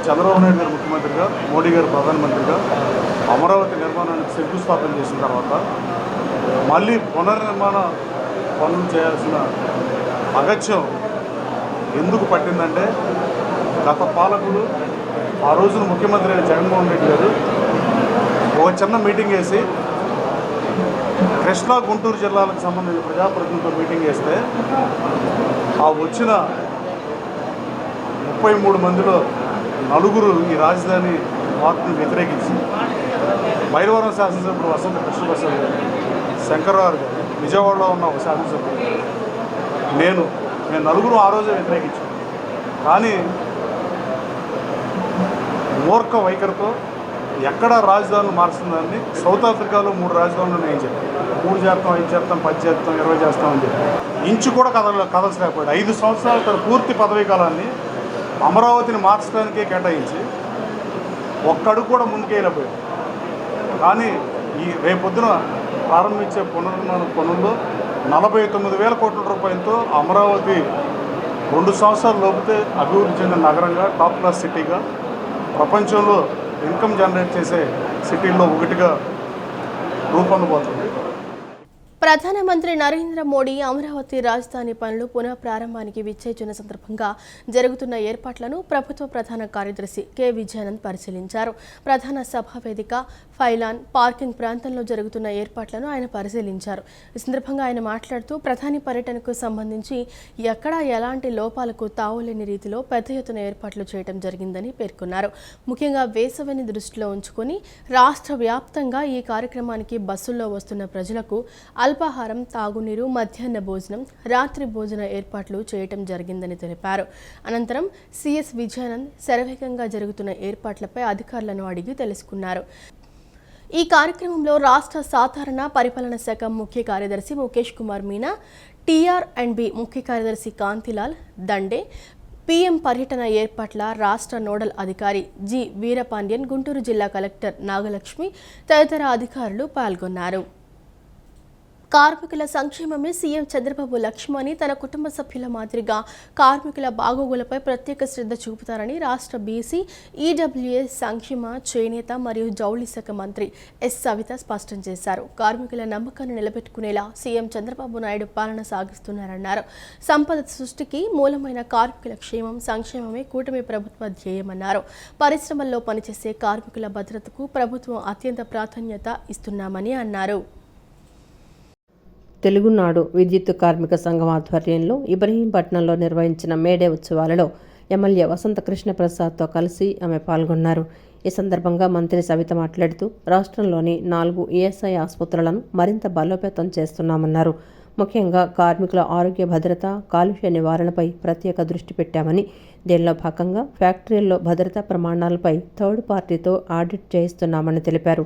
చంద్రబాబు నాయుడు గారు ముఖ్యమంత్రిగా, మోడీ గారు ప్రధానమంత్రిగా అమరావతి నిర్మాణానికి శంకుస్థాపన చేసిన తర్వాత మళ్ళీ పునర్నిర్మాణ పనులు చేయాల్సిన అగత్యం ఎందుకు పట్టిందంటే, గత పాలకుడు ఆ రోజున ముఖ్యమంత్రి అయిన జగన్మోహన్ రెడ్డి గారు ఒక చిన్న మీటింగ్ వేసి కృష్ణా గుంటూరు జిల్లాలకు సంబంధించిన ప్రజాప్రతినిధులతో మీటింగ్ వేస్తే ఆ వచ్చిన 33 మందిలో 4 ఈ రాజధాని మార్పును వ్యతిరేకించి మైలవరం శాసనసభ్యుడు వసంత కృష్ణప్రసాద్ గారు, శంకర్రావు గారు, విజయవాడలో ఉన్న ఒక శాసనసభ్యుడు, మేము 4 ఆ రోజే వ్యతిరేకించాం. కానీ మూర్ఖ వైఖరితో ఎక్కడ రాజధానులు మారుస్తుందని సౌత్ ఆఫ్రికాలో 3 రాజధానులు నేను చెప్పాను. 3 చేస్తాం, 5 చేస్తాం, 10 చేస్తాం, 20 చేస్తామని చెప్పి ఇంచు కూడా కదలలేకపోయాడు. 5 సంవత్సరాల తన పూర్తి పదవీ కాలాన్ని అమరావతిని మార్చడానికే కేటాయించి ఒక్కడుగు కూడా ముందుకెళ్ళిపోయాడు. కానీ ఈ రేపొద్దున ప్రారంభించే పునర్నిర్మాణ పనుల్లో 49,000 కోట్ల రూపాయలతో అమరావతి 2 సంవత్సరాలు లోపితే అభివృద్ధి చెందిన నగరంగా టాప్ క్లాస్ సిటీగా ప్రపంచంలో ఇన్కమ్ జనరేట్ చేసే సిటీల్లో ఒకటిగా రూపొందబోతుంది. ప్రధానమంత్రి నరేంద్ర మోడీ అమరావతి రాజధాని పనులు పునః ప్రారంభానికి విచ్చేస్తున్న సందర్భంగా జరుగుతున్న ఏర్పాట్లను ప్రభుత్వ ప్రధాన కార్యదర్శి కె విజయానంద్ పరిశీలించారు. ప్రధాన సభా వేదిక, ఫైలాన్, పార్కింగ్ ప్రాంతంలో జరుగుతున్న ఏర్పాట్లను ఆయన పరిశీలించారు. ఈ సందర్భంగా ఆయన మాట్లాడుతూ ప్రధాని పర్యటనకు సంబంధించి ఎక్కడా ఎలాంటి లోపాలకు తావులేని రీతిలో పెద్ద ఎత్తున ఏర్పాట్లు చేయడం జరిగిందని పేర్కొన్నారు. ముఖ్యంగా వేసవిని దృష్టిలో ఉంచుకొని రాష్ట్ర వ్యాప్తంగా ఈ కార్యక్రమానికి బస్సుల్లో వస్తున్న ప్రజలకు అల్పాహారం, తాగునీరు, మధ్యాహ్న భోజనం, రాత్రి భోజన ఏర్పాట్లు చేయటం జరిగిందని తెలిపారు. అనంతరం సిఎస్ విజయానంద్ శరవేగంగా జరుగుతున్న ఏర్పాట్లపై అధికారులను అడిగి తెలుసుకున్నారు. ఈ కార్యక్రమంలో రాష్ట్ర సాధారణ పరిపాలన శాఖ ముఖ్య కార్యదర్శి ముఖేష్ కుమార్ మీనా, టీఆర్&బి ముఖ్య కార్యదర్శి కాంతిలాల్ దండే, పీఎం పర్యటన ఏర్పాట్ల రాష్ట్ర నోడల్ అధికారి జి వీరపాండ్యన్, గుంటూరు జిల్లా కలెక్టర్ నాగలక్ష్మి తదితర అధికారులు పాల్గొన్నారు. కార్మికుల సంక్షేమమే సీఎం చంద్రబాబు లక్ష్యమని, తన కుటుంబ సభ్యుల మాదిరిగా కార్మికుల బాగోగులపై ప్రత్యేక శ్రద్ధ చూపుతారని రాష్ట్ర బీసీ, ఈడబ్ల్యూఎస్ సంక్షేమ, చేనేత మరియు జౌళి శాఖ మంత్రి ఎస్ సవిత స్పష్టం చేశారు. కార్మికుల నమ్మకాన్ని నిలబెట్టుకునేలా సీఎం చంద్రబాబు నాయుడు పాలన సాగిస్తున్నారన్నారు. సంపద సృష్టికి మూలమైన కార్మికుల క్షేమం, సంక్షేమమే కూటమి ప్రభుత్వ ధ్యేయమన్నారు. పరిశ్రమల్లో పనిచేసే కార్మికుల భద్రతకు ప్రభుత్వం అత్యంత ప్రాధాన్యత ఇస్తున్నామని అన్నారు. తెలుగునాడు విద్యుత్ కార్మిక సంఘం ఆధ్వర్యంలో ఇబ్రహీంపట్నంలో నిర్వహించిన మేడే ఉత్సవాలలో ఎమ్మెల్యే వసంత కృష్ణప్రసాద్తో కలిసి ఆమె పాల్గొన్నారు. ఈ సందర్భంగా మంత్రి సవిత మాట్లాడుతూ రాష్ట్రంలోని 4 ఈఎస్ఐ ఆసుపత్రులను మరింత బలోపేతం చేస్తున్నామన్నారు. ముఖ్యంగా కార్మికుల ఆరోగ్య భద్రత, కాలుష్య నివారణపై ప్రత్యేక దృష్టి పెట్టామని, దీనిలో భాగంగా ఫ్యాక్టరీల్లో భద్రతా ప్రమాణాలపై థర్డ్ పార్టీతో ఆడిట్ చేయిస్తున్నామని తెలిపారు.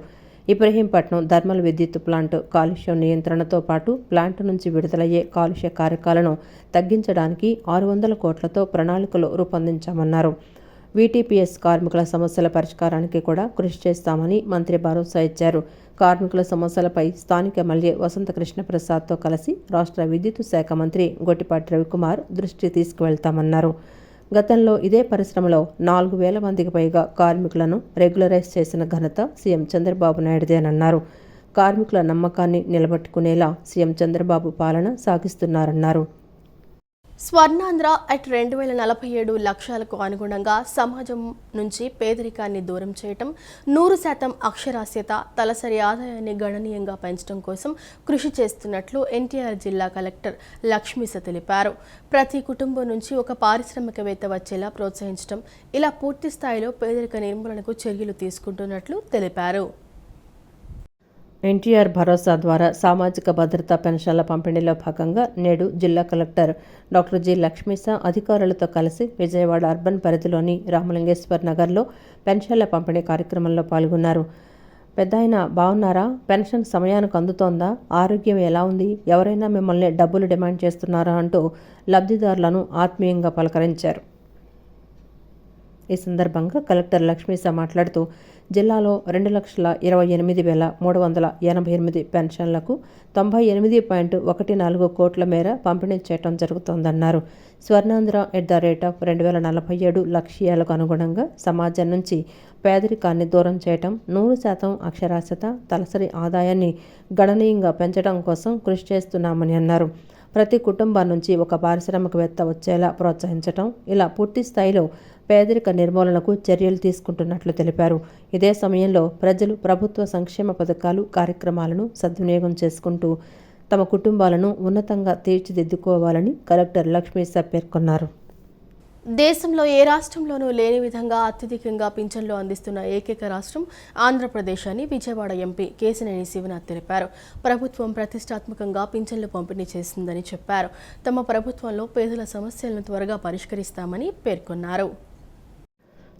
ఇబ్రహీంపట్నం థర్మల్ విద్యుత్ ప్లాంట్ కాలుష్యం నియంత్రణతో పాటు ప్లాంట్ నుంచి విడుదలయ్యే కాలుష్య కారకాలను తగ్గించడానికి 600 కోట్లతో ప్రణాళికలు రూపొందించామన్నారు. వీటీపీఎస్ కార్మికుల సమస్యల పరిష్కారానికి కూడా కృషి చేస్తామని మంత్రి భరోసా ఇచ్చారు. కార్మికుల సమస్యలపై స్థానిక ఎమ్మెల్యే వసంత కృష్ణప్రసాద్తో కలిసి రాష్ట్ర విద్యుత్ శాఖ మంత్రి గొట్టిపాటి రవికుమార్ దృష్టి తీసుకువెళ్తామన్నారు. గతంలో ఇదే పరిశ్రమలో 4,000 మందికి పైగా కార్మికులను రెగ్యులరైజ్ చేసిన ఘనత సీఎం చంద్రబాబు నాయుడుదేనన్నారు. కార్మికుల నమ్మకాన్ని నిలబెట్టుకునేలా సీఎం చంద్రబాబు పాలన సాగిస్తున్నారన్నారు. స్వర్ణాంధ్ర అట్ 2047 లక్ష్యాలకు అనుగుణంగా సమాజం నుంచి పేదరికాన్ని దూరం చేయటం, 100% అక్షరాస్యత, తలసరి ఆదాయాన్ని గణనీయంగా పెంచడం కోసం కృషి చేస్తున్నట్లు ఎన్టీఆర్ జిల్లా కలెక్టర్ లక్ష్మీస తెలిపారు. ప్రతి కుటుంబం నుంచి ఒక పారిశ్రామికవేత్త వచ్చేలా ప్రోత్సహించడం, ఇలా పూర్తి స్థాయిలో పేదరిక నిర్మూలనకు చర్యలు తీసుకుంటున్నట్లు తెలిపారు. ఎన్టీఆర్ భరోసా ద్వారా సామాజిక భద్రతా పెన్షన్ల పంపిణీలో భాగంగా నేడు జిల్లా కలెక్టర్ డాక్టర్ జి లక్ష్మీస అధికారులతో కలిసి విజయవాడ అర్బన్ పరిధిలోని రామలింగేశ్వర్ నగర్లో పెన్షన్ల పంపిణీ కార్యక్రమంలో పాల్గొన్నారు. పెద్దాయన బాగున్నారా? పెన్షన్ సమయానికి అందుతోందా? ఆరోగ్యం ఎలా ఉంది? ఎవరైనా మిమ్మల్ని డబ్బులు డిమాండ్ చేస్తున్నారా అంటూ లబ్ధిదారులను ఆత్మీయంగా పలకరించారు. ఈ సందర్భంగా కలెక్టర్ లక్ష్మీస మాట్లాడుతూ జిల్లాలో 2,28,388 పెన్షన్లకు 98.14 కోట్ల మేర పంపిణీ చేయడం జరుగుతోందన్నారు. స్వర్ణాంధ్ర @2047 లక్ష్యాలకు అనుగుణంగా సమాజం నుంచి పేదరికాన్ని దూరం చేయటం, 100% అక్షరాస్యత, తలసరి ఆదాయాన్ని గణనీయంగా పెంచడం కోసం కృషి చేస్తున్నామని అన్నారు. ప్రతి కుటుంబం నుంచి ఒక పారిశ్రామికవేత్త వచ్చేలా ప్రోత్సహించటం, ఇలా పూర్తి స్థాయిలో పేదరిక నిర్మూలనకు చర్యలు తీసుకుంటున్నట్లు తెలిపారు. ఇదే సమయంలో ప్రజలు ప్రభుత్వ సంక్షేమ పథకాలు, కార్యక్రమాలను సద్వినియోగం చేసుకుంటూ తమ కుటుంబాలను ఉన్నతంగా తీర్చిదిద్దుకోవాలని కలెక్టర్ లక్ష్మీస పేర్కొన్నారు. దేశంలో ఏ రాష్ట్రంలోనూ లేని విధంగా అత్యధికంగా పింఛన్లు అందిస్తున్న ఏకైక రాష్ట్రం ఆంధ్రప్రదేశ్ అని విజయవాడ ఎంపీ కేశినేని శివనాథ్ తెలిపారు. ప్రభుత్వం ప్రతిష్టాత్మకంగా పింఛన్లు పంపిణీ చేసిందని చెప్పారు. తమ ప్రభుత్వంలో పేదల సమస్యలను త్వరగా పరిష్కరిస్తామని పేర్కొన్నారు.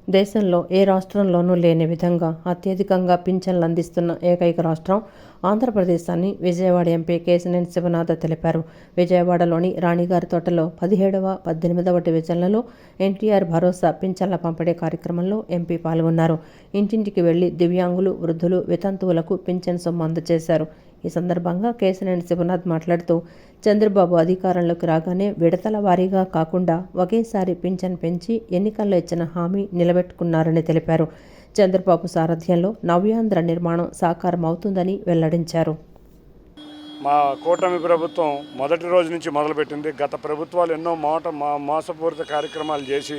దేశంలో ఏ రాష్ట్రంలోనూ లేని విధంగా అత్యధికంగా పింఛన్లు అందిస్తున్న ఏకైక రాష్ట్రం ఆంధ్రప్రదేశ్ అని విజయవాడ ఎంపీ కేశినేని శివనాథ్ తెలిపారు. విజయవాడలోని రాణిగారి తోటలో 17వ, 18వ డివిజన్లలో ఎన్టీఆర్ భరోసా పింఛన్ల పంపిణీ కార్యక్రమంలో ఎంపీ పాల్గొన్నారు. ఇంటింటికి వెళ్లి దివ్యాంగులు, వృద్ధులు, వితంతువులకు పింఛన్ సొమ్ము అందజేశారు. ఈ సందర్భంగా కేశినేని శివనాథ్ మాట్లాడుతూ చంద్రబాబు అధికారంలోకి రాగానే విడతల వారీగా కాకుండా ఒకేసారి పింఛన్ పెంచి ఎన్నికల్లో ఇచ్చిన హామీ నిలబెట్టుకున్నారని తెలిపారు. చంద్రబాబు సారథ్యంలో నవ్యాంధ్ర నిర్మాణం సాకారం అవుతుందని వెల్లడించారు. మా కూటమి ప్రభుత్వం మొదటి రోజు నుంచి మొదలుపెట్టింది. గత ప్రభుత్వాలు ఎన్నో మోసపూరిత కార్యక్రమాలు చేసి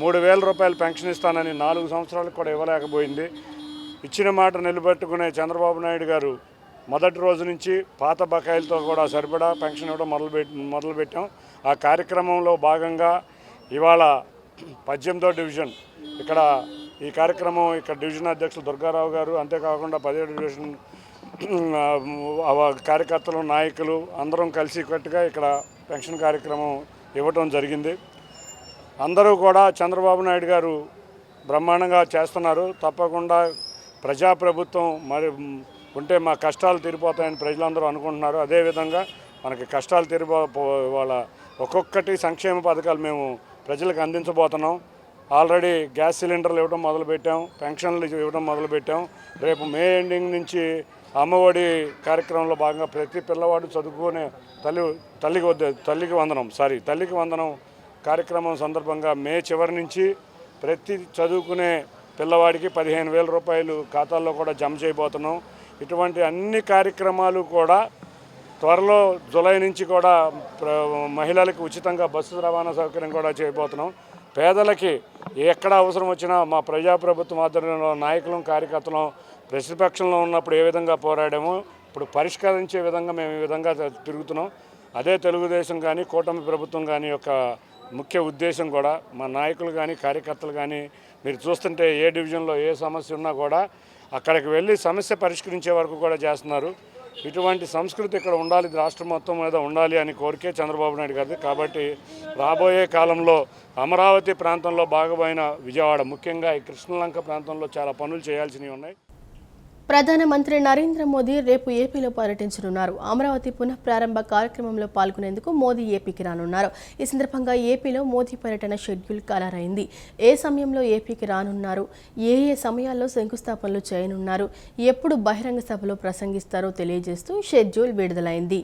3,000 రూపాయలు పెన్షన్ ఇస్తానని 4 సంవత్సరాలకు కూడా ఇవ్వలేకపోయింది. ఇచ్చిన మాట నిలబెట్టుకునే చంద్రబాబు నాయుడు గారు మొదటి రోజు నుంచి పాత బకాయిలతో కూడా సరిపడా పెన్షన్ ఇవ్వడం మొదలుపెట్టాం. ఆ కార్యక్రమంలో భాగంగా ఇవాళ 18వ డివిజన్ ఇక్కడ ఈ కార్యక్రమం ఇక్కడ డివిజన్ అధ్యక్షులు దుర్గారావు గారు, అంతేకాకుండా 17వ డివిజన్ కార్యకర్తలు, నాయకులు అందరం కలిసి కట్టుగా ఇక్కడ పెన్షన్ కార్యక్రమం ఇవ్వటం జరిగింది. అందరూ కూడా చంద్రబాబు నాయుడు గారు బ్రహ్మాండంగా చేస్తున్నారు. తప్పకుండా ప్రజాప్రభుత్వం మరి ఉంటే మా కష్టాలు తీరిపోతాయని ప్రజలందరూ అనుకుంటున్నారు. అదేవిధంగా మనకి కష్టాలు వాళ్ళ ఒక్కొక్కటి సంక్షేమ పథకాలు మేము ప్రజలకు అందించబోతున్నాం. ఆల్రెడీ గ్యాస్ సిలిండర్లు ఇవ్వడం మొదలుపెట్టాం, పెన్షన్లు ఇవ్వడం మొదలుపెట్టాం. రేపు మే ఎండింగ్ నుంచి అమ్మఒడి కార్యక్రమంలో భాగంగా ప్రతి పిల్లవాడు చదువుకునే తల్లికి వందనం కార్యక్రమం సందర్భంగా మే చివరి నుంచి ప్రతి చదువుకునే పిల్లవాడికి 15,000 రూపాయలు ఖాతాల్లో కూడా జమ చేయబోతున్నాం. ఇటువంటి అన్ని కార్యక్రమాలు కూడా త్వరలో జూలై నుంచి కూడా మహిళలకు ఉచితంగా బస్సు రవాణా సౌకర్యం కూడా చేయబోతున్నాం. పేదలకి ఎక్కడ అవసరం వచ్చినా మా ప్రజాప్రభుత్వం ఆధ్వర్యంలో నాయకులం, కార్యకర్తలం ప్రతిపక్షంలో ఉన్నప్పుడు ఏ విధంగా పోరాడామో ఇప్పుడు పరిష్కరించే విధంగా మేము ఈ విధంగా తిరుగుతున్నాం. అదే తెలుగుదేశం కానీ కూటమి ప్రభుత్వం కానీ యొక్క ముఖ్య ఉద్దేశం కూడా. మా నాయకులు కానీ కార్యకర్తలు కానీ మీరు చూస్తుంటే ఏ డివిజన్లో ఏ సమస్య ఉన్నా కూడా అక్కడికి వెళ్ళి సమస్య పరిష్కరించే వరకు కూడా చేస్తున్నారు. ఇటువంటి సంస్కృతి ఇక్కడ ఉండాలి, రాష్ట్రం మొత్తం మీద ఉండాలి అని కోరికే చంద్రబాబు నాయుడు గారిది. కాబట్టి రాబోయే కాలంలో అమరావతి ప్రాంతంలో భాగమైన విజయవాడ, ముఖ్యంగా ఈ కృష్ణలంక ప్రాంతంలో చాలా పనులు చేయాల్సినవి ఉన్నాయి. ప్రధానమంత్రి నరేంద్ర మోదీ రేపు ఏపీలో పర్యటించనున్నారు. అమరావతి పునఃప్రారంభ కార్యక్రమంలో పాల్గొనేందుకు మోదీ ఏపీకి రానున్నారు. ఈ సందర్భంగా ఏపీలో మోదీ పర్యటన షెడ్యూల్ ఖరారైంది. ఏ సమయంలో ఏపీకి రానున్నారు, ఏ సమయాల్లో శంకుస్థాపనలు చేయనున్నారు, ఎప్పుడు బహిరంగ సభలో ప్రసంగిస్తారో తెలియజేస్తూ షెడ్యూల్ విడుదలైంది.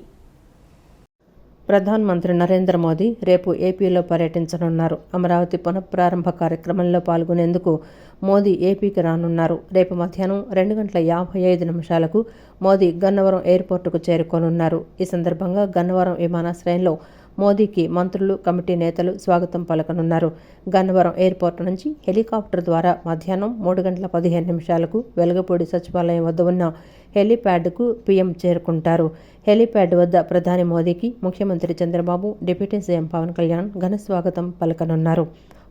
ప్రధానమంత్రి నరేంద్ర మోదీ రేపు ఏపీలో పర్యటించనున్నారు. అమరావతి పునఃప్రారంభ కార్యక్రమంలో పాల్గొనేందుకు మోదీ ఏపీకి రానున్నారు. రేపు మధ్యాహ్నం 2:55 మోదీ గన్నవరం ఎయిర్పోర్టుకు చేరుకోనున్నారు. ఈ సందర్భంగా గన్నవరం విమానాశ్రయంలో మోదీకి మంత్రులు, కమిటీ నేతలు స్వాగతం పలకనున్నారు. గన్నవరం ఎయిర్పోర్టు నుంచి హెలికాప్టర్ ద్వారా మధ్యాహ్నం 3:15 వెలగపూడి సచివాలయం వద్ద ఉన్న హెలీప్యాడ్కు పీఎం చేరుకుంటారు. హెలీప్యాడ్ వద్ద ప్రధాని మోదీకి ముఖ్యమంత్రి చంద్రబాబు, డిప్యూటీ సీఎం పవన్ కళ్యాణ్ ఘన స్వాగతం పలకనున్నారు.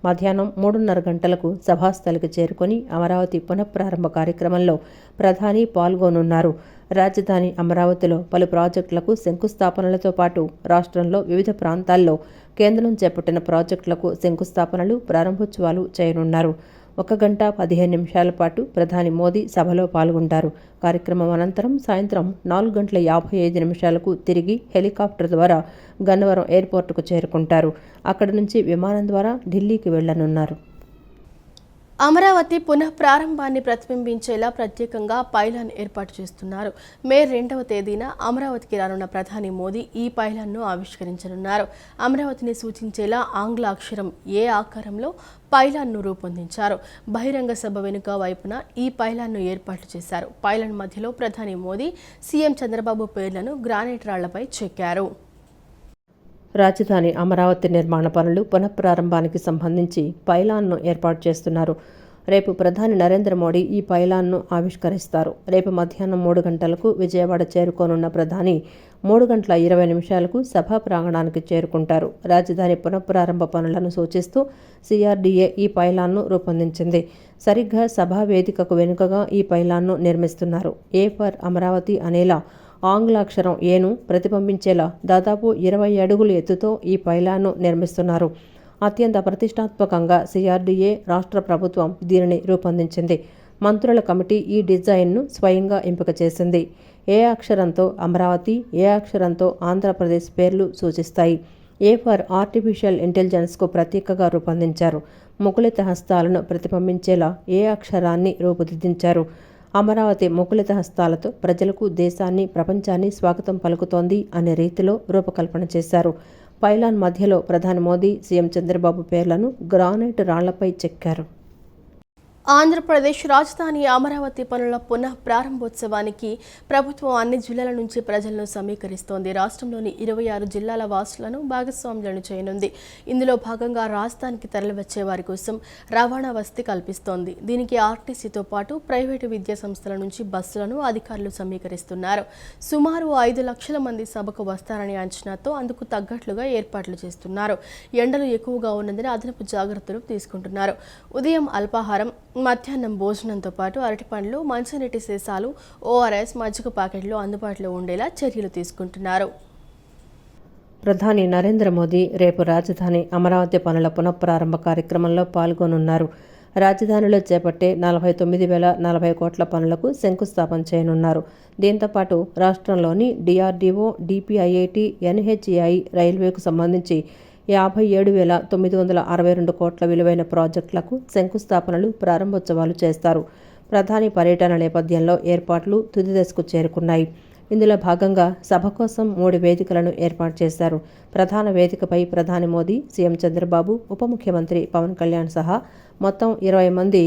మధ్యాహ్నం 3:30 సభాస్థలికి చేరుకొని అమరావతి పునఃప్రారంభ కార్యక్రమంలో ప్రధాని పాల్గొనున్నారు. రాజధాని అమరావతిలో పలు ప్రాజెక్టులకు శంకుస్థాపనలతో పాటు రాష్ట్రంలో వివిధ ప్రాంతాల్లో కేంద్రం చేపట్టిన ప్రాజెక్టులకు శంకుస్థాపనలు, ప్రారంభోత్సవాలు చేయనున్నారు. 1:15 పాటు ప్రధాని మోదీ సభలో పాల్గొంటారు. కార్యక్రమం అనంతరం సాయంత్రం 4:55 తిరిగి హెలికాప్టర్ ద్వారా గన్నవరం ఎయిర్పోర్టుకు చేరుకుంటారు. అక్కడి నుంచి విమానం ద్వారా ఢిల్లీకి వెళ్లనున్నారు. అమరావతి పునఃప్రారంభాన్ని ప్రతిబింబించేలా ప్రత్యేకంగా పైలాన్ ఏర్పాటు చేస్తున్నారు. మే 2వ తేదీన అమరావతికి రానున్న ప్రధాని మోదీ ఈ పైలాన్ను ఆవిష్కరించనున్నారు. అమరావతిని సూచించేలా ఆంగ్ల అక్షరం ఏ ఆకారంలో పైలాన్ను రూపొందించారు. బహిరంగ సభ వెనుక వైపున ఈ పైలాన్ను ఏర్పాటు చేశారు. పైలాన్ మధ్యలో ప్రధాని మోదీ, సీఎం చంద్రబాబు పేర్లను గ్రానైట్ రాళ్లపై చెక్కారు. రాజధాని అమరావతి నిర్మాణ పనులు పునఃప్రారంభానికి సంబంధించి పైలాన్ను ఏర్పాటు చేస్తున్నారు. రేపు ప్రధాని నరేంద్ర మోడీ ఈ పైలాన్ను ఆవిష్కరిస్తారు. రేపు మధ్యాహ్నం 3 విజయవాడ చేరుకోనున్న ప్రధాని 3:20 సభా ప్రాంగణానికి చేరుకుంటారు. రాజధాని పునఃప్రారంభ పనులను సూచిస్తూ సిఆర్డీఏ ఈ పైలాన్ను రూపొందించింది. సరిగ్గా సభా వేదికకు వెనుకగా ఈ పైలాన్ను నిర్మిస్తున్నారు. ఏ ఫర్ అమరావతి అనేలా ఆంగ్లాక్షరం ఏను ప్రతిబింబించేలా దాదాపు 20 అడుగుల ఎత్తుతో ఈ పైలాన్ను నిర్మిస్తున్నారు. అత్యంత ప్రతిష్టాత్మకంగా సిఆర్డీఏ రాష్ట్ర ప్రభుత్వం దీనిని రూపొందించింది. మంత్రుల కమిటీ ఈ డిజైన్ను స్వయంగా ఎంపిక చేసింది. ఏ అక్షరంతో అమరావతి, ఏ అక్షరంతో ఆంధ్రప్రదేశ్ పేర్లు సూచిస్తాయి. ఏ ఫర్ ఆర్టిఫిషియల్ ఇంటెలిజెన్స్కు ప్రతీకగా రూపొందించారు. ముకుళిత హస్తాలను ప్రతిబింబించేలా ఏ అక్షరాన్ని రూపుదిద్దించారు. అమరావతి ముకులిత హస్తాలతో ప్రజలకు, దేశాన్ని, ప్రపంచాన్ని స్వాగతం పలుకుతోంది అనే రీతిలో రూపకల్పన చేశారు. పైలాన్ మధ్యలో ప్రధాని మోదీ, సీఎం చంద్రబాబు పేర్లను గ్రానైట్ రాళ్లపై చెక్కారు. ఆంధ్రప్రదేశ్ రాజధాని అమరావతి పనుల పునః ప్రారంభోత్సవానికి ప్రభుత్వం అన్ని జిల్లాల నుంచి ప్రజలను సమీకరిస్తోంది. రాష్ట్రంలోని 26 జిల్లాల వాసులను భాగస్వాములను చేయనుంది. ఇందులో భాగంగా రాజధానికి తరలివచ్చే వారి కోసం రవాణా వసతి కల్పిస్తోంది. దీనికి ఆర్టీసీతో పాటు ప్రైవేటు విద్యా సంస్థల నుంచి బస్సులను అధికారులు సమీకరిస్తున్నారు. సుమారు 5 లక్షల మంది సభకు వస్తారనే అంచనాతో అందుకు తగ్గట్లుగా ఏర్పాట్లు చేస్తున్నారు. ఎండలు ఎక్కువగా ఉన్నందున అదనపు జాగ్రత్తలు తీసుకుంటున్నారు. ఉదయం అల్పాహారం, మధ్యాహ్నం భోజనంతో పాటు అరటిపండ్లు, మంచినీటి సీసాలు, ఓఆర్ఎస్, మజ్జిగ ప్యాకెట్లు అందుబాటులో ఉండేలా చర్యలు తీసుకుంటున్నారు. ప్రధాని నరేంద్ర మోదీ రేపు రాజధాని అమరావతి పనుల పునఃప్రారంభ కార్యక్రమంలో పాల్గొనున్నారు. రాజధానిలో చేపట్టే 49,040 కోట్ల పనులకు శంకుస్థాపన చేయనున్నారు. దీంతోపాటు రాష్ట్రంలోని డిఆర్డీఓ, డిపిఐఐటి, ఎన్హెచ్ఏఐ, రైల్వేకు సంబంధించి 57,962 కోట్ల విలువైన ప్రాజెక్టులకు శంకుస్థాపనలు, ప్రారంభోత్సవాలు చేస్తారు. ప్రధాని పర్యటన నేపథ్యంలో ఏర్పాట్లు తుది దశకు చేరుకున్నాయి. ఇందులో భాగంగా సభ కోసం 3 వేదికలను ఏర్పాటు చేశారు. ప్రధాన వేదికపై ప్రధాని మోదీ, సీఎం చంద్రబాబు, ఉప ముఖ్యమంత్రి పవన్ కళ్యాణ్ సహా మొత్తం 20 మంది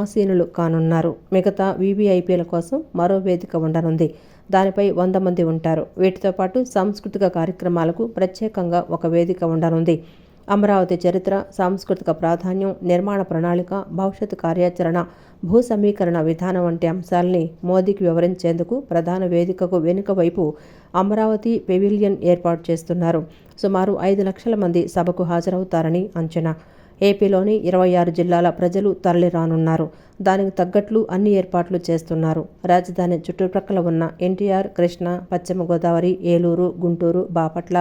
ఆసీనులు కానున్నారు. మిగతా వీవీఐపీల కోసం మరో వేదిక ఉండనుంది. దానిపై 100 మంది ఉంటారు. వీటితో పాటు సాంస్కృతిక కార్యక్రమాలకు ప్రత్యేకంగా ఒక వేదిక ఉండనుంది. అమరావతి చరిత్ర, సాంస్కృతిక ప్రాధాన్యం, నిర్మాణ ప్రణాళిక, భవిష్యత్తు కార్యాచరణ, భూ సమీకరణ విధానం వంటి అంశాలని మోదీకి వివరించేందుకు ప్రధాన వేదికకు వెనుక వైపు అమరావతి పెవిలియన్ ఏర్పాటు చేస్తున్నారు. సుమారు 5 లక్షల మంది సభకు హాజరవుతారని అంచనా. ఏపీలోని 26 జిల్లాల ప్రజలు తరలిరానున్నారు. దానికి తగ్గట్లు అన్ని ఏర్పాట్లు చేస్తున్నారు. రాజధాని చుట్టుప్రక్కల ఉన్న ఎన్టీఆర్, కృష్ణా, పశ్చిమ గోదావరి, ఏలూరు, గుంటూరు, బాపట్ల,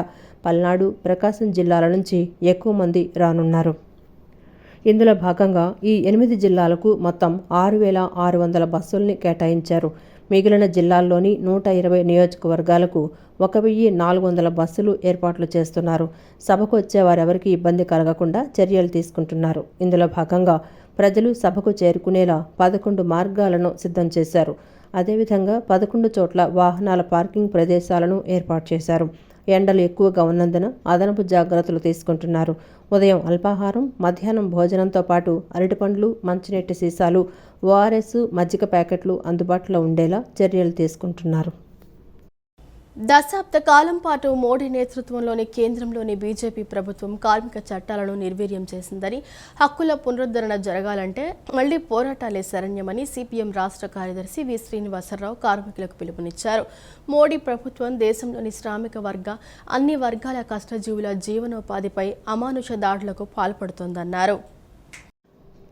పల్నాడు, ప్రకాశం జిల్లాల నుంచి ఎక్కువ మంది రానున్నారు. ఇందులో భాగంగా ఈ 8 జిల్లాలకు మొత్తం 6,600 బస్సుల్ని కేటాయించారు. మిగిలిన జిల్లాల్లోని 120 నియోజకవర్గాలకు 1,400 బస్సులు ఏర్పాట్లు చేస్తున్నారు. సభకు వచ్చేవారెవరికి ఇబ్బంది కలగకుండా చర్యలు తీసుకుంటున్నారు. ఇందులో భాగంగా ప్రజలు సభకు చేరుకునేలా 11 మార్గాలను సిద్ధం చేశారు. అదేవిధంగా 11 చోట్ల వాహనాల పార్కింగ్ ప్రదేశాలను ఏర్పాటు చేశారు. ఎండలు ఎక్కువగా ఉన్నందున అదనపు జాగ్రత్తలు తీసుకుంటున్నారు. ఉదయం అల్పాహారం, మధ్యాహ్నం భోజనంతో పాటు అరటిపండ్లు, మంచినీటి సీసాలు, ఓఆర్ఎస్, మజ్జిగ ప్యాకెట్లు అందుబాటులో ఉండేలా చర్యలు తీసుకుంటున్నారు. దశాబ్ద కాలం పాటు మోడీ నేతృత్వంలోని కేంద్రంలోని బీజేపీ ప్రభుత్వం కార్మిక చట్టాలను నిర్వీర్యం చేసిందని, హక్కుల పునరుద్ధరణ జరగాలంటే మళ్లీ పోరాటాలే శరణ్యమని సిపిఎం రాష్ట్ర కార్యదర్శి వి శ్రీనివాసరావు కార్మికులకు పిలుపునిచ్చారు. మోడీ ప్రభుత్వం దేశంలోని శ్రామిక వర్గ, అన్ని వర్గాల కష్టజీవుల జీవనోపాధిపై అమానుష దాడులకు పాల్పడుతోందన్నారు.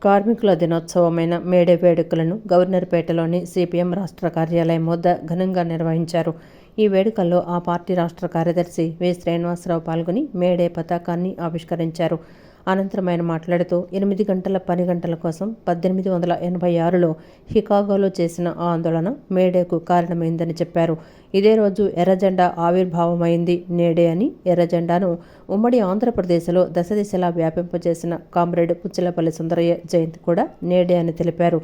కార్మికుల దినోత్సవమైన మేడే వేడుకలను గవర్నర్పేటలోని సిపిఎం రాష్ట్ర కార్యాలయం వద్ద ఘనంగా నిర్వహించారు. ఈ వేడుకల్లో ఆ పార్టీ రాష్ట్ర కార్యదర్శి వి శ్రీనివాసరావు పాల్గొని మేడే పతాకాన్ని ఆవిష్కరించారు. అనంతరం ఆయన మాట్లాడుతూ 8 గంటల పని గంటల కోసం 1886లో షికాగోలో చేసిన ఆందోళన మేడేకు కారణమైందని చెప్పారు. ఇదే రోజు ఎర్రజెండా ఆవిర్భావమైంది నేడే అని, ఎర్రజెండాను ఉమ్మడి ఆంధ్రప్రదేశ్లో దశదిశలా వ్యాపింపజేసిన కామ్రేడ్ పుచ్చలపల్లి సుందరయ్య జయంతి కూడా నేడే అని తెలిపారు.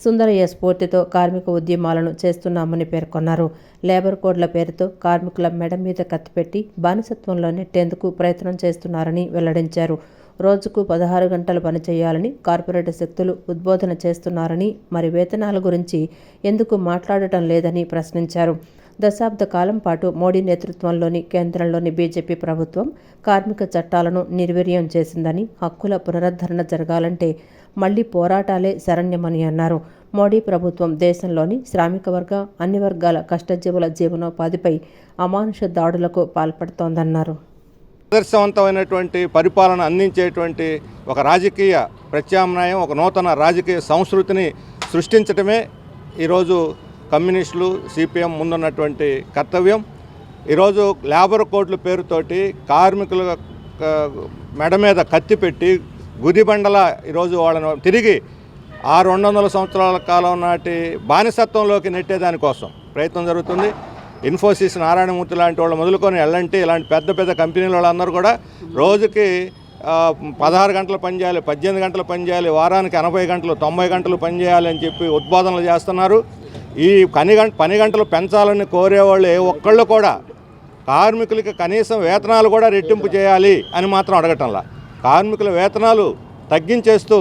సుందరయ్య స్ఫూర్తితో కార్మిక ఉద్యమాలను చేస్తున్నామని పేర్కొన్నారు. లేబర్ కోడ్ల పేరుతో కార్మికుల మెడ మీద కత్తిపెట్టి బానిసత్వంలో నెట్టేందుకు ప్రయత్నం చేస్తున్నారని వెల్లడించారు. రోజుకు 16 గంటలు పనిచేయాలని కార్పొరేట్ శక్తులు ఉద్బోధన చేస్తున్నారని, మరి వేతనాల గురించి ఎందుకు మాట్లాడటం లేదని ప్రశ్నించారు. దశాబ్ద కాలం పాటు మోడీ నేతృత్వంలోని కేంద్రంలోని బీజేపీ ప్రభుత్వం కార్మిక చట్టాలను నిర్వీర్యం చేసిందని, హక్కుల పునరుద్ధరణ జరగాలంటే మళ్లీ పోరాటాలే శరణ్యమని అన్నారు. మోడీ ప్రభుత్వం దేశంలోని శ్రామిక వర్గ, అన్ని వర్గాల కష్టజీవుల జీవనోపాధిపై అమానుష దాడులకు పాల్పడుతోందన్నారు. ఆదర్శవంతమైనటువంటి పరిపాలన అందించేటువంటి ఒక రాజకీయ ప్రత్యామ్నాయం, ఒక నూతన రాజకీయ సంస్కృతిని సృష్టించడమే ఈరోజు కమ్యూనిస్టులు, సిపిఎం ముందున్నటువంటి కర్తవ్యం. ఈరోజు లేబర్ కోడ్ల పేరుతోటి కార్మికుల మెడ మీద కత్తి పెట్టి గుదిబండల ఈరోజు వాళ్ళను తిరిగి 200 సంవత్సరాల కాలం నాటి బానిసత్వంలోకి నెట్టేదానికోసం ప్రయత్నం జరుగుతుంది. ఇన్ఫోసిస్, నారాయణమూర్తి లాంటి వాళ్ళు మొదలుకొని ఎల్ఎన్టీ ఇలాంటి పెద్ద పెద్ద కంపెనీల వాళ్ళందరూ కూడా రోజుకి 16 గంటలు పనిచేయాలి, 18 గంటలు పనిచేయాలి, వారానికి 80 గంటలు 90 గంటలు పనిచేయాలి అని చెప్పి ఉద్బోధనలు చేస్తున్నారు. ఈ పని గంటలు పెంచాలని కోరేవాళ్ళు ఏ ఒక్కళ్ళు కూడా కార్మికులకి కనీసం వేతనాలు కూడా రెట్టింపు చేయాలి అని మాత్రం అడగటంలా. కార్మికుల వేతనాలు తగ్గించేస్తూ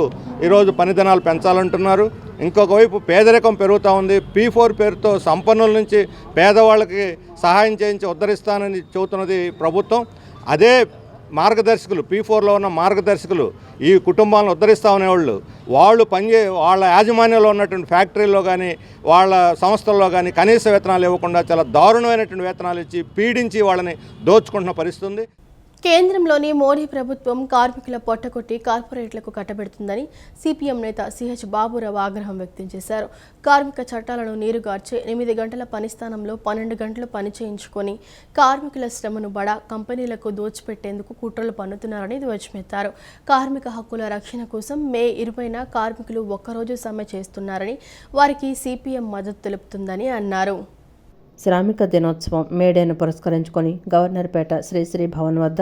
ఈరోజు పని దినాలు పెంచాలంటున్నారు. ఇంకొక వైపు పేదరికం పెరుగుతూ ఉంది. P4 పేరుతో సంపన్నుల నుంచి పేదవాళ్ళకి సహాయం చేయించి ఉద్ధరిస్తానని చెబుతున్నది ప్రభుత్వం. అదే మార్గదర్శకులు P4లో ఉన్న మార్గదర్శకులు ఈ కుటుంబాలను ఉద్ధరిస్తూ ఉండేవాళ్ళు వాళ్ళ యాజమాన్యంలో ఉన్నటువంటి ఫ్యాక్టరీల్లో కానీ వాళ్ళ సంస్థల్లో కానీ కనీస వేతనాలు ఇవ్వకుండా చాలా దారుణమైనటువంటి వేతనాలు ఇచ్చి పీడించి వాళ్ళని దోచుకుంటున్న పరిస్థితి ఉంది. కేంద్రంలోని మోడీ ప్రభుత్వం కార్మికుల పొట్టకొట్టి కార్పొరేట్లకు కట్టబెడుతుందని సిపిఎం నేత సిహెచ్ బాబురావు ఆగ్రహం వ్యక్తం చేశారు. కార్మిక చట్టాలను నీరుగార్చే 8 గంటల పని స్థానంలో 12 గంటలు పని చేయించుకొని కార్మికుల శ్రమను బడా కంపెనీలకు దోచిపెట్టేందుకు కుట్రలు పన్నుతున్నారని ధ్వజమెత్తారు. కార్మిక హక్కుల రక్షణ కోసం మే 20న కార్మికులు ఒక్కరోజు సమ్మె చేస్తున్నారని, వారికి సిపిఎం మద్దతు తెలుపుతుందని అన్నారు. శ్రామిక దినోత్సవం మేడేను పురస్కరించుకొని గవర్నర్పేట శ్రీశ్రీ భవన్ వద్ద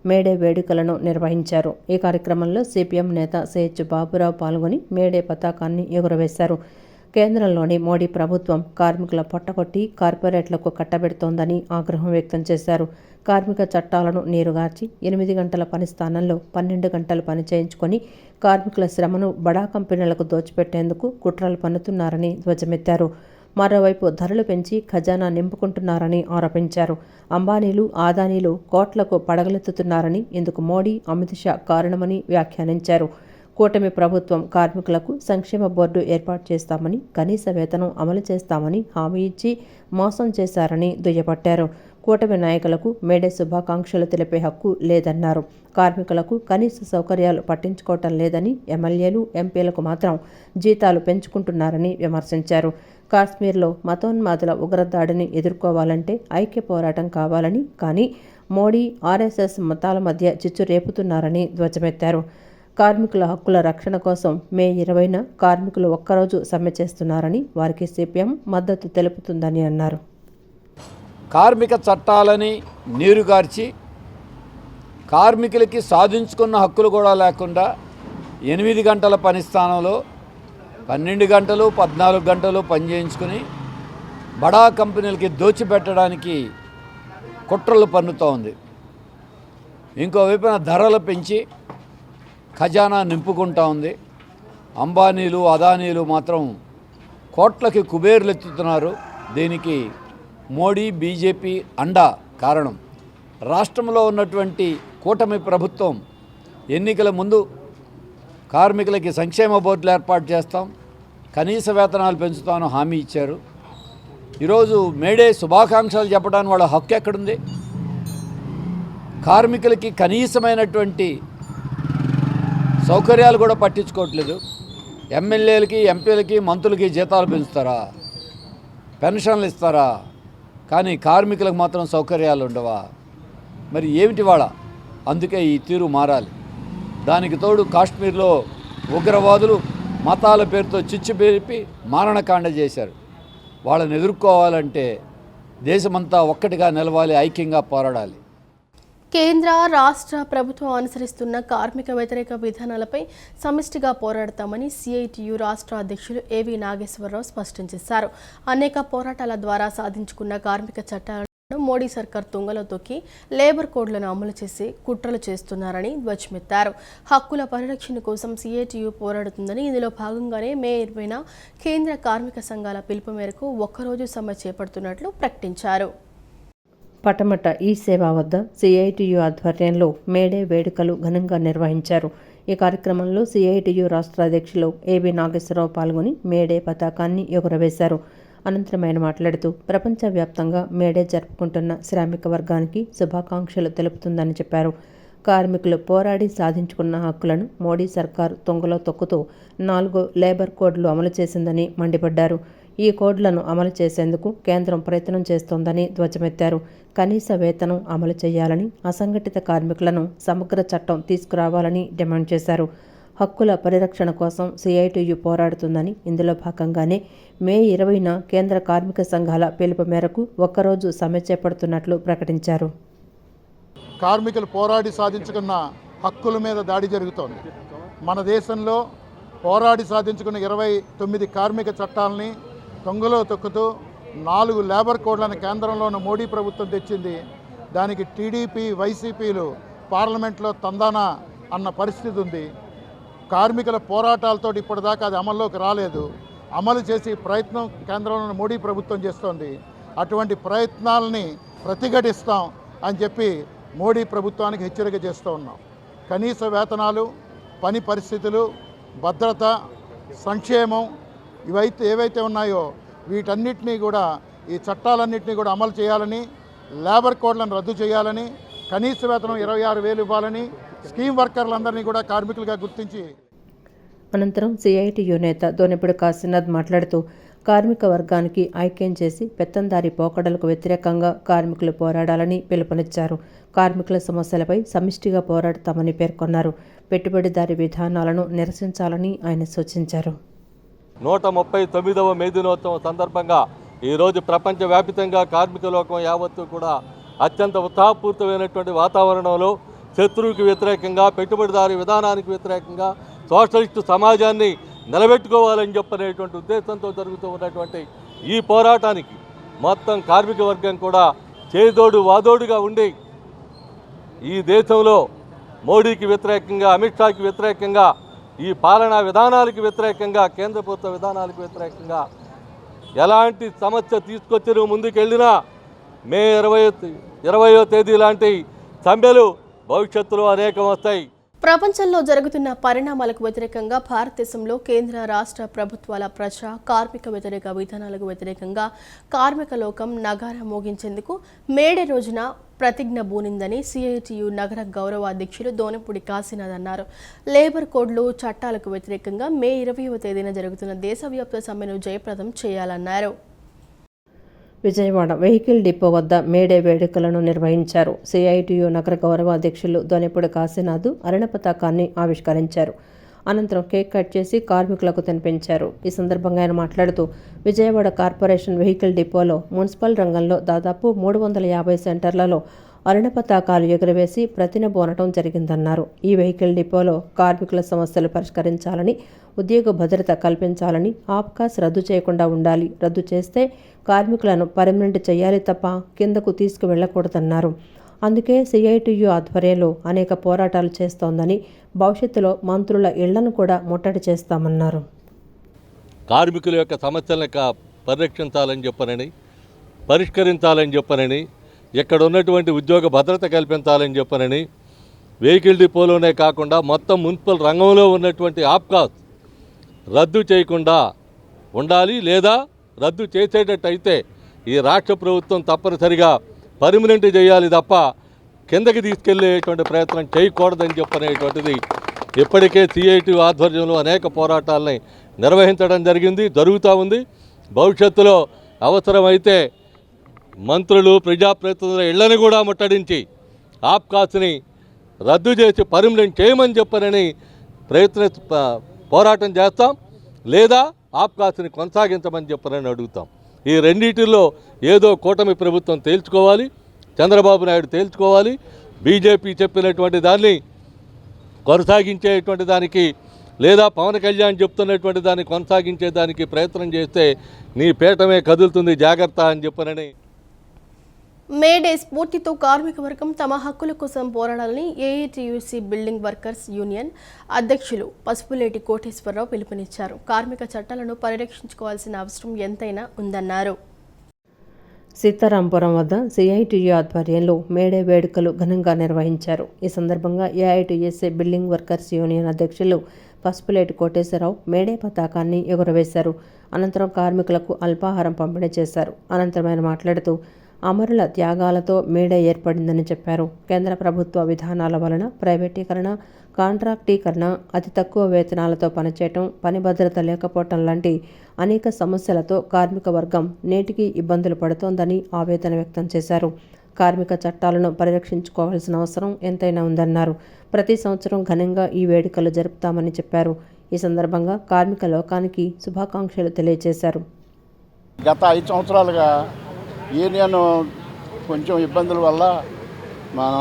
మేడే వేడుకలను నిర్వహించారు. ఈ కార్యక్రమంలో సిపిఎం నేత సిహెచ్ బాబురావు పాల్గొని మేడే పతాకాన్ని ఎగురవేశారు. కేంద్రంలోని మోడీ ప్రభుత్వం కార్మికుల పొట్టకొట్టి కార్పొరేట్లకు కట్టబెడుతోందని ఆగ్రహం వ్యక్తం చేశారు. కార్మిక చట్టాలను నీరుగార్చి 8 గంటల పని స్థానంలో 12 గంటలు పని చేయించుకొని కార్మికుల శ్రమను బడా కంపెనీలకు దోచిపెట్టేందుకు కుట్రలు పన్నుతున్నారని ధ్వజమెత్తారు. మరోవైపు ధరలు పెంచి ఖజానా నింపుకుంటున్నారని ఆరోపించారు. అంబానీలు, ఆదానీలు కోట్లకు పడగలెత్తుతున్నారని, ఇందుకు మోడీ, అమిత్ షా కారణమని వ్యాఖ్యానించారు. కూటమి ప్రభుత్వం కార్మికులకు సంక్షేమ బోర్డు ఏర్పాటు చేస్తామని, కనీస వేతనం అమలు చేస్తామని హామీ ఇచ్చి మోసం చేశారని దుయ్యబట్టారు. కూటమి నాయకులకు మేడే శుభాకాంక్షలు తెలిపే హక్కు లేదన్నారు. కార్మికులకు కనీస సౌకర్యాలు పట్టించుకోవటం లేదని, ఎమ్మెల్యేలు, ఎంపీలకు మాత్రం జీతాలు పెంచుకుంటున్నారని విమర్శించారు. కాశ్మీర్లో మతోన్మాదుల ఉగ్రదాడిని ఎదుర్కోవాలంటే ఐక్య పోరాటం కావాలని, కానీ మోడీ, ఆర్ఎస్ఎస్ మతాల మధ్య చిచ్చు రేపుతున్నారని ధ్వజమెత్తారు. కార్మికుల హక్కుల రక్షణ కోసం మే 20న కార్మికులు ఒక్కరోజు సమ్మె చేస్తున్నారని, వారికి సిపిఎం మద్దతు తెలుపుతుందని అన్నారు. కార్మిక చట్టాలని నీరుగార్చి కార్మికులకి సాధించుకున్న హక్కులు కూడా లేకుండా 8 గంటల పని స్థానంలో 12 గంటలు 14 గంటలు పనిచేయించుకుని బడా కంపెనీలకి దోచిపెట్టడానికి కుట్రలు పన్నుతూ ఉంది. ఇంకోవైపున ధరలు పెంచి ఖజానా నింపుకుంటా ఉంది. అంబానీలు, అదానీలు మాత్రం కోట్లకి కుబేర్లు ఎత్తుతున్నారు. దీనికి మోడీ, బీజేపీ అండా కారణం. రాష్ట్రంలో ఉన్నటువంటి కూటమి ప్రభుత్వం ఎన్నికల ముందు కార్మికులకి సంక్షేమ బోర్డులు ఏర్పాటు చేస్తాం, కనీస వేతనాలు పెంచుతాను హామీ ఇచ్చారు. ఈరోజు మేడే శుభాకాంక్షలు చెప్పడానికి వాళ్ళ హక్కు ఎక్కడుంది? కార్మికులకి కనీసమైనటువంటి సౌకర్యాలు కూడా పట్టించుకోవట్లేదు. ఎమ్మెల్యేలకి, ఎంపీలకి, మంత్రులకి జీతాలు పెంచుతారా, పెన్షన్లు ఇస్తారా, కానీ కార్మికులకు మాత్రం సౌకర్యాలు ఉండవా? మరి ఏమిటి వాళ్ళ? అందుకే ఈ తీరు మారాలి. దానికి తోడు కాశ్మీర్లో ఉగ్రవాదులు మతాల పేరుతో చిచ్చు పేర్పి మారణకాండ చేశారు. వాళ్ళని ఎదుర్కోవాలంటే దేశమంతా ఒక్కటిగా నిలవాలి, ఐక్యంగా పోరాడాలి. కేంద్ర, రాష్ట్ర ప్రభుత్వం అనుసరిస్తున్న కార్మిక వ్యతిరేక విధానాలపై సమిష్టిగా పోరాడతామని సిఐటియు రాష్ట్ర అధ్యక్షులు ఏవి నాగేశ్వరరావు స్పష్టం చేశారు. అనేక పోరాటాల ద్వారా సాధించుకున్న కార్మిక చట్టాలను మోడీ సర్కార్ తుంగలో తొక్కి లేబర్ కోడ్లను అమలు చేసి కుట్రలు చేస్తున్నారని ధ్వజమెత్తారు. హక్కుల పరిరక్షణ కోసం సిఐటియు పోరాడుతుందని, ఇందులో భాగంగానే మే 20న కేంద్ర కార్మిక సంఘాల పిలుపు మేరకు ఒక్కరోజు సమ్మె చేపడుతున్నట్లు ప్రకటించారు. పటమట ఈ సేవ వద్ద సిఐటియు ఆధ్వర్యంలో మేడే వేడుకలు ఘనంగా నిర్వహించారు. ఈ కార్యక్రమంలో సిఐటియు రాష్ట్ర అధ్యక్షులు ఏబి నాగేశ్వరరావు పాల్గొని మేడే పతాకాన్ని ఎగురవేశారు. అనంతరం ఆయన మాట్లాడుతూ ప్రపంచవ్యాప్తంగా మేడే జరుపుకుంటున్న శ్రామిక వర్గానికి శుభాకాంక్షలు తెలుపుతుందని చెప్పారు. కార్మికులు పోరాడి సాధించుకున్న హక్కులను మోడీ సర్కారు తుంగలో తొక్కుతూ 4 లేబర్ కోడ్లు అమలు చేసిందని మండిపడ్డారు. ఈ కోడ్లను అమలు చేసేందుకు కేంద్రం ప్రయత్నం చేస్తోందని ధ్వజమెత్తారు. కనీస వేతనం అమలు చేయాలని, అసంఘటిత కార్మికులను సమగ్ర చట్టం తీసుకురావాలని డిమాండ్ చేశారు. హక్కుల పరిరక్షణ కోసం సిఐటియు పోరాడుతుందని, ఇందులో భాగంగానే మే 20న కేంద్ర కార్మిక సంఘాల పిలుపు మేరకు ఒక్కరోజు సమ్మె చేపడుతున్నట్లు ప్రకటించారు. కార్మికులు పోరాడి సాధించుకున్న హక్కుల మీద దాడి జరుగుతోంది. మన దేశంలో పోరాడి సాధించుకున్న 29 కార్మిక చట్టాలని తొంగలో తొక్కుతూ 4 లేబర్ కోడ్లను కేంద్రంలోని మోడీ ప్రభుత్వం తెచ్చింది. దానికి టీడీపీ వైసీపీలు పార్లమెంట్లో తందానా అన్న పరిస్థితి ఉంది. కార్మికుల పోరాటాలతో ఇప్పటిదాకా అది అమల్లోకి రాలేదు. అమలు చేసి ప్రయత్నం కేంద్రంలోని మోడీ ప్రభుత్వం చేస్తోంది. అటువంటి ప్రయత్నాలని ప్రతిఘటిస్తాం అని చెప్పి మోడీ ప్రభుత్వానికి హెచ్చరిక చేస్తూ ఉన్నాం. కనీస వేతనాలు, పని పరిస్థితులు, భద్రత, సంక్షేమం ఏవైతే ఉన్నాయో వీటన్నిటినీ కూడా, ఈ చట్టాలన్నింటినీ కూడా అమలు చేయాలని, లేబర్ కోడ్లను రద్దు చేయాలని, కనీస వేతనం 26,000 ఇవ్వాలని, స్కీమ్ వర్కర్లందరినీ కూడా కార్మికులుగా గుర్తించి. అనంతరం సిఐటియు నేత దోనెపూడి కాశీనాథ్ మాట్లాడుతూ కార్మిక వర్గానికి ఐక్యం చేసి పెత్తందారీ పోకడలకు వ్యతిరేకంగా కార్మికులు పోరాడాలని పిలుపునిచ్చారు. కార్మికుల సమస్యలపై సమిష్టిగా పోరాడతామని పేర్కొన్నారు. పెట్టుబడిదారీ విధానాలను నిరసించాలని ఆయన సూచించారు. 139వ మే దినోత్సవం సందర్భంగా ఈరోజు ప్రపంచవ్యాప్తంగా కార్మిక లోకం యావత్తు కూడా అత్యంత ఉత్సాహపూరితమైనటువంటి వాతావరణంలో శత్రువుకి వ్యతిరేకంగా, పెట్టుబడిదారీ విధానానికి వ్యతిరేకంగా సోషలిస్టు సమాజాన్ని నిలబెట్టుకోవాలని చెప్పనేటువంటి ఉద్దేశంతో జరుగుతూ ఉన్నటువంటి ఈ పోరాటానికి మొత్తం కార్మిక వర్గం కూడా చేదోడు వాదోడుగా ఉండి ఈ దేశంలో మోడీకి వ్యతిరేకంగా, అమిత్ షాకి వ్యతిరేకంగా, ఈ పాలనా విధానాలకు వ్యతిరేకంగా, కేంద్ర ప్రభుత్వ విధానాలకు వ్యతిరేకంగా ఎలాంటి సమస్య తీసుకొచ్చి ముందుకెళ్ళినా మే 20వ తేదీ లాంటి సమ్మెలు భవిష్యత్తులో అనేకం వస్తాయి. ప్రపంచంలో జరుగుతున్న పరిణామాలకు వ్యతిరేకంగా భారతదేశంలో కేంద్ర రాష్ట్ర ప్రభుత్వాల ప్రజా కార్మిక వ్యతిరేక విధానాలకు వ్యతిరేకంగా కార్మిక లోకం నగారా మోగించేందుకు మేడే రోజున ప్రతిజ్ఞ బూనిందని సిఐటియు నగర గౌరవ అధ్యక్షులు దోనెపూడి కాశీనాథ్ అన్నారు. లేబర్ కోడ్లు చట్టాలకు వ్యతిరేకంగా మే 20వ తేదీన జరుగుతున్న దేశవ్యాప్త సమ్మెను జయప్రదం చేయాలన్నారు. విజయవాడ వెహికల్ డిపో వద్ద మేడే వేడుకలను నిర్వహించారు. సిఐటియు నగర గౌరవ అధ్యక్షులు దోనెపూడి కాశీనాథ్ అరుణ పతాకాన్ని ఆవిష్కరించారు. అనంతరం కేక్ కట్ చేసి కార్మికులకు తినిపించారు. ఈ సందర్భంగా ఆయన మాట్లాడుతూ విజయవాడ కార్పొరేషన్ వెహికల్ డిపోలో మున్సిపల్ రంగంలో దాదాపు 350 సెంటర్లలో అరుణ పతాకాలు ఎగురవేసి ప్రతినబోనటం జరిగిందన్నారు. ఈ వెహికల్ డిపోలో కార్మికుల సమస్యలు పరిష్కరించాలని, ఉద్యోగ భద్రత కల్పించాలని, ఆప్కాస్ రద్దు చేయకుండా ఉండాలి. రద్దు చేస్తే కార్మికులను పర్మనెంట్ చేయాలి తప్ప కిందకు తీసుకువెళ్లకూడదన్నారు. అందుకే సిఐటియు ఆధ్వర్యంలో అనేక పోరాటాలు చేస్తోందని, భవిష్యత్తులో మంత్రుల ఇళ్లను కూడా ముట్టడి చేస్తామన్నారు. కార్మికుల యొక్క సమస్యలను పరిరక్షించాలని చెప్పనని, పరిష్కరించాలని చెప్పనని, ఇక్కడ ఉన్నటువంటి ఉద్యోగ భద్రత కల్పించాలని చెప్పనని, వెహికల్ డిపోలోనే కాకుండా మొత్తం మున్సిపల్ రంగంలో ఉన్నటువంటి ఆప్కాస్ రద్దు చేయకుండా ఉండాలి. లేదా రద్దు చేసేటట్టయితే ఈ రాష్ట్ర ప్రభుత్వం తప్పనిసరిగా పర్మనెంట్ చేయాలి తప్ప కిందకి తీసుకెళ్లేటువంటి ప్రయత్నం చేయకూడదని చెప్పనేటువంటిది ఇప్పటికే సిఐటియు ఆధ్వర్యంలో అనేక పోరాటాలని నిర్వహించడం జరుగుతూ ఉంది. భవిష్యత్తులో అవసరమైతే మంత్రులు, ప్రజాప్రతినిధుల ఇళ్లను కూడా ముట్టడించి ఆప్కాస్ని రద్దు చేసి పర్మనెంట్ చేయమని చెప్పనని పోరాటం చేస్తాం. లేదా ఆప్కాస్ని కొనసాగించమని చెప్పనని అడుగుతాం. ఈ రెండింటిలో ఏదో కూటమి ప్రభుత్వం తేల్చుకోవాలి, చంద్రబాబు నాయుడు తేల్చుకోవాలి. బీజేపీ చెప్పినటువంటి దాన్ని కొనసాగించేటువంటి దానికి, లేదా పవన్ కళ్యాణ్ చెప్తున్నటువంటి దాన్ని కొనసాగించే దానికి ప్రయత్నం చేస్తే నీ పీఠమే కదులుతుంది, జాగ్రత్త అని చెప్పనని. మేడే స్ఫూర్తితో కార్మిక వర్గం తమ హక్కుల కోసం పోరాడాలని ఏఐటియుసి బిల్డింగ్ వర్కర్స్ యూనియన్ అధ్యక్షులు పసుపులేటి కోటేశ్వరరావు పిలుపునిచ్చారు. కార్మిక చట్టాలను పరిరక్షించుకోవాల్సిన అవసరం ఎంతైనా ఉందన్నారు. సీతారాంపురం వద్ద సిఐటియు ఆధ్వర్యంలో మేడే వేడుకలు ఘనంగా నిర్వహించారు. ఈ సందర్భంగా ఏఐటియుసి బిల్డింగ్ వర్కర్స్ యూనియన్ అధ్యక్షులు పసుపులేటి కోటేశ్వరరావు మేడే పతాకాన్ని ఎగురవేశారు. అనంతరం కార్మికులకు అల్పాహారం పంపిణీ చేశారు. అనంతరం ఆయన మాట్లాడుతూ అమరుల త్యాగాలతో మేడే ఏర్పడిందని చెప్పారు. కేంద్ర ప్రభుత్వ విధానాల వలన ప్రైవేటీకరణ, కాంట్రాక్టీకరణ, అతి తక్కువ వేతనాలతో పనిచేయటం, పని భద్రత లేకపోవటం లాంటి అనేక సమస్యలతో కార్మిక వర్గం నేటికి ఇబ్బందులు పడుతోందని ఆవేదన వ్యక్తం చేశారు. కార్మిక చట్టాలను పరిరక్షించుకోవాల్సిన అవసరం ఎంతైనా ఉందన్నారు. ప్రతి సంవత్సరం ఘనంగా ఈ వేడుకలు జరుపుతామని చెప్పారు. ఈ సందర్భంగా కార్మిక లోకానికి శుభాకాంక్షలు తెలియజేశారు. గత 5 సంవత్సరాలుగా యూనియన్ కొంచెం ఇబ్బందుల వల్ల మన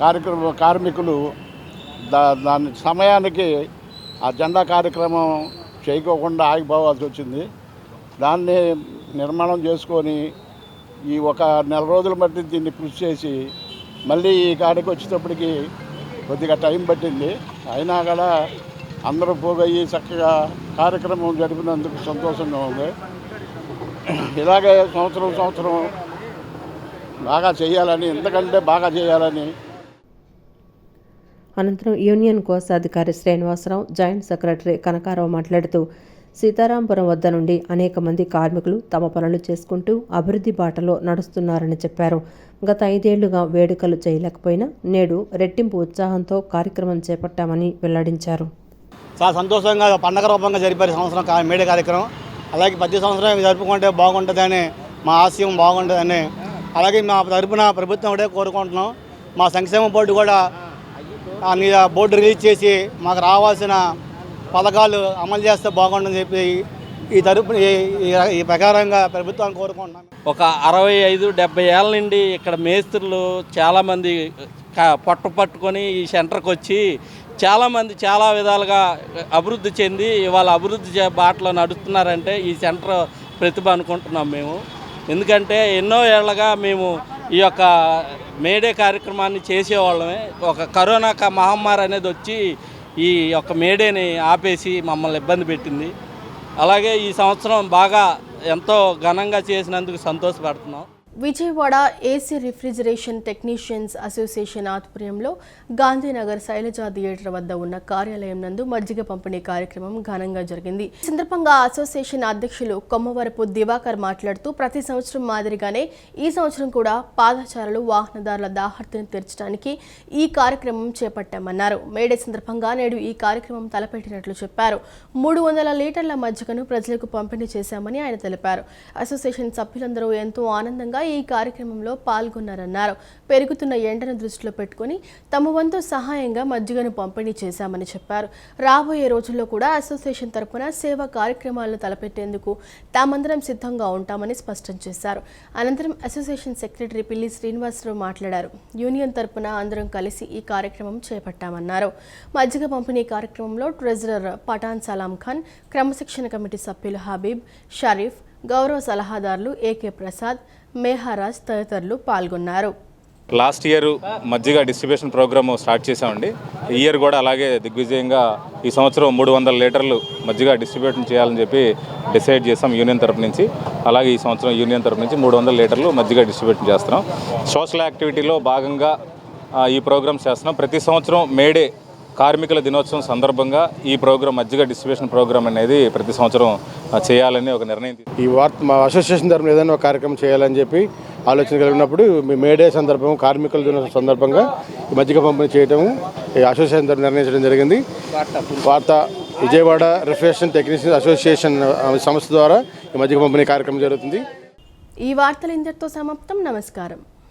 కార్మికులు దాని సమయానికి ఆ జెండా కార్యక్రమం చేయకోకుండా ఆగిపోవాల్సి వచ్చింది. దాన్ని నిర్మాణం చేసుకొని ఈ ఒక నెల రోజుల బట్టి దీన్ని కృషి చేసి మళ్ళీ ఈ కాడికి వచ్చేటప్పటికి కొద్దిగా టైం పట్టింది. అయినా కూడా అందరూ పోగయ్యి చక్కగా కార్యక్రమం జరిపినందుకు సంతోషంగా ఉంది. ఇలాగే సంవత్సరం బాగా చేయాలని, ఇంతకంటే బాగా చేయాలని. అనంతరం యూనియన్ కోశాధికారి శ్రీనివాసరావు, జాయింట్ సెక్రటరీ కనకారావు మాట్లాడుతూ సీతారాంపురం వద్ద నుండి అనేక మంది కార్మికులు తమ పనులు చేసుకుంటూ అభివృద్ధి బాటలో నడుస్తున్నారని చెప్పారు. గత 5 ఏళ్లుగా వేడుకలు చేయలేకపోయినా నేడు రెట్టింపు ఉత్సాహంతో కార్యక్రమం చేపట్టామని వెల్లడించారు. చాలా సంతోషంగా పండగ రూపంగా జరిపారు సంవత్సరం మేడే కార్యక్రమం. అలాగే ప్రతి సంవత్సరం జరుపుకుంటే బాగుంటుందని మా ఆశయం బాగుంటుందని, అలాగే మా తరపున ప్రభుత్వం కూడా కోరుకుంటున్నాం. మా సంక్షేమ బోర్డు కూడా బోర్డు రిలీజ్ చేసి మాకు రావాల్సిన పథకాలు అమలు చేస్తే బాగుంటుందని చెప్పి ఈ ప్రకారంగా ప్రభుత్వాన్ని కోరుకుంటున్నాం. ఒక 65-70 ఏళ్ళ నుండి ఇక్కడ మేస్త్రులు చాలామంది పట్టుకొని ఈ సెంటర్కి వచ్చి చాలామంది చాలా విధాలుగా అభివృద్ధి చెంది ఇవాళ అభివృద్ధి బాటలో నడుస్తున్నారంటే ఈ సెంటర్ ప్రతిభ అనుకుంటున్నాం మేము. ఎందుకంటే ఎన్నో ఏళ్ళగా మేము ఈ యొక్క మేడే కార్యక్రమాన్ని చేసేవాళ్ళమే. ఒక కరోనా మహమ్మారి అనేది వచ్చి ఈ యొక్క మేడేని ఆపేసి మమ్మల్ని ఇబ్బంది పెట్టింది. అలాగే ఈ సంవత్సరం బాగా ఎంతో ఘనంగా చేసినందుకు సంతోషపడుతున్నాం. Vijayawada AC refrigeration technicians association ఆధ్వర్యంలో గాంధీనగర్ శైలజా థియేటర్ వద్ద ఉన్న కార్యాలయం నందు మజ్జిగ పంపిణీ కార్యక్రమం ఘనంగా జరిగింది. ఈ సందర్భంగా అసోసియేషన్ అధ్యక్షులు కొమ్మవరపు దివాకర్ మాట్లాడుతూ ప్రతి సంవత్సరం మాదిరిగానే ఈ సంవత్సరం కూడా పాదచారులు, వాహనదారుల దాహార్తిని తీర్చడానికి ఈ కార్యక్రమం చేపట్టామన్నారు. మేడే సందర్భంగా నేడు ఈ కార్యక్రమం తలపెట్టినట్లు చెప్పారు. 300 లీటర్ల మజ్జిగను ప్రజలకు పంపిణీ చేశామని ఆయన తెలిపారు. అసోసియేషన్ సభ్యులందరూ ఎంతో ఆనందంగా ఈ కార్యక్రమంలో పాల్గొన్నారన్నారు. పెరుగుతున్న ఎండను దృష్టిలో పెట్టుకుని తమ వంతు సహాయంగా మజ్జిగను పంపిణీ చేశామని చెప్పారు. రాబోయే రోజుల్లో కూడా అసోసియేషన్ తరపున సేవా కార్యక్రమాలను తలపెట్టేందుకు తామందరం సిద్ధంగా ఉంటామని స్పష్టం చేశారు. అనంతరం అసోసియేషన్ సెక్రటరీ పిల్లి శ్రీనివాసరావు మాట్లాడారు. యూనియన్ తరపున అందరం కలిసి ఈ కార్యక్రమం చేపట్టామన్నారు. మజ్జిగ పంపిణీ కార్యక్రమంలో ట్రెజరర్ పఠాన్ సలాం ఖాన్, క్రమశిక్షణ కమిటీ సభ్యులు హబీబ్, షరీఫ్, గౌరవ సలహాదారులు ఏకే ప్రసాద్, మేహారాజ్ తదితరులు పాల్గొన్నారు. లాస్ట్ ఇయర్ మజ్జిగ డిస్ట్రిబ్యూషన్ ప్రోగ్రామ్ స్టార్ట్ చేసామండి. ఈ ఇయర్ కూడా అలాగే దిగ్విజయంగా ఈ సంవత్సరం 300 లీటర్లు మజ్జిగ డిస్ట్రిబ్యూషన్ చేయాలని చెప్పి డిసైడ్ చేసాం యూనియన్ తరపు నుంచి. అలాగే ఈ సంవత్సరం యూనియన్ తరపు నుంచి 300 లీటర్లు మజ్జిగ డిస్ట్రిబ్యూషన్ చేస్తున్నాం. సోషల్ యాక్టివిటీలో భాగంగా ఈ ప్రోగ్రామ్స్ చేస్తున్నాం. ప్రతి సంవత్సరం మేడే కార్మికుల దినోత్సవం సందర్భంగా ఈ ప్రోగ్రాం మజ్జిగ డిస్ట్రిబ్యూషన్ ప్రోగ్రామ్ అనేది ప్రతి సంవత్సరం చేయాలని ఒక నిర్ణయం. ఈ మా అసోసియేషన్ తరఫున ఏదైనా ఒక కార్యక్రమం చేయాలని చెప్పి ఆలోచన కలిగినప్పుడు మేడే సందర్భం, కార్మికుల దినోత్సవం సందర్భంగా మజ్జిగ పంపిణీ చేయడం ఈ అసోసియేషన్ తరఫున నిర్ణయించడం జరిగింది. విజయవాడ రిఫ్రిజిరేషన్ టెక్నీషియన్స్ అసోసియేషన్ సంస్థ ద్వారా ఈ మజ్జిగ పంపిణీ కార్యక్రమం జరుగుతుంది. ఈ వార్తలు ఇంతటితో సమాప్తం. నమస్కారం.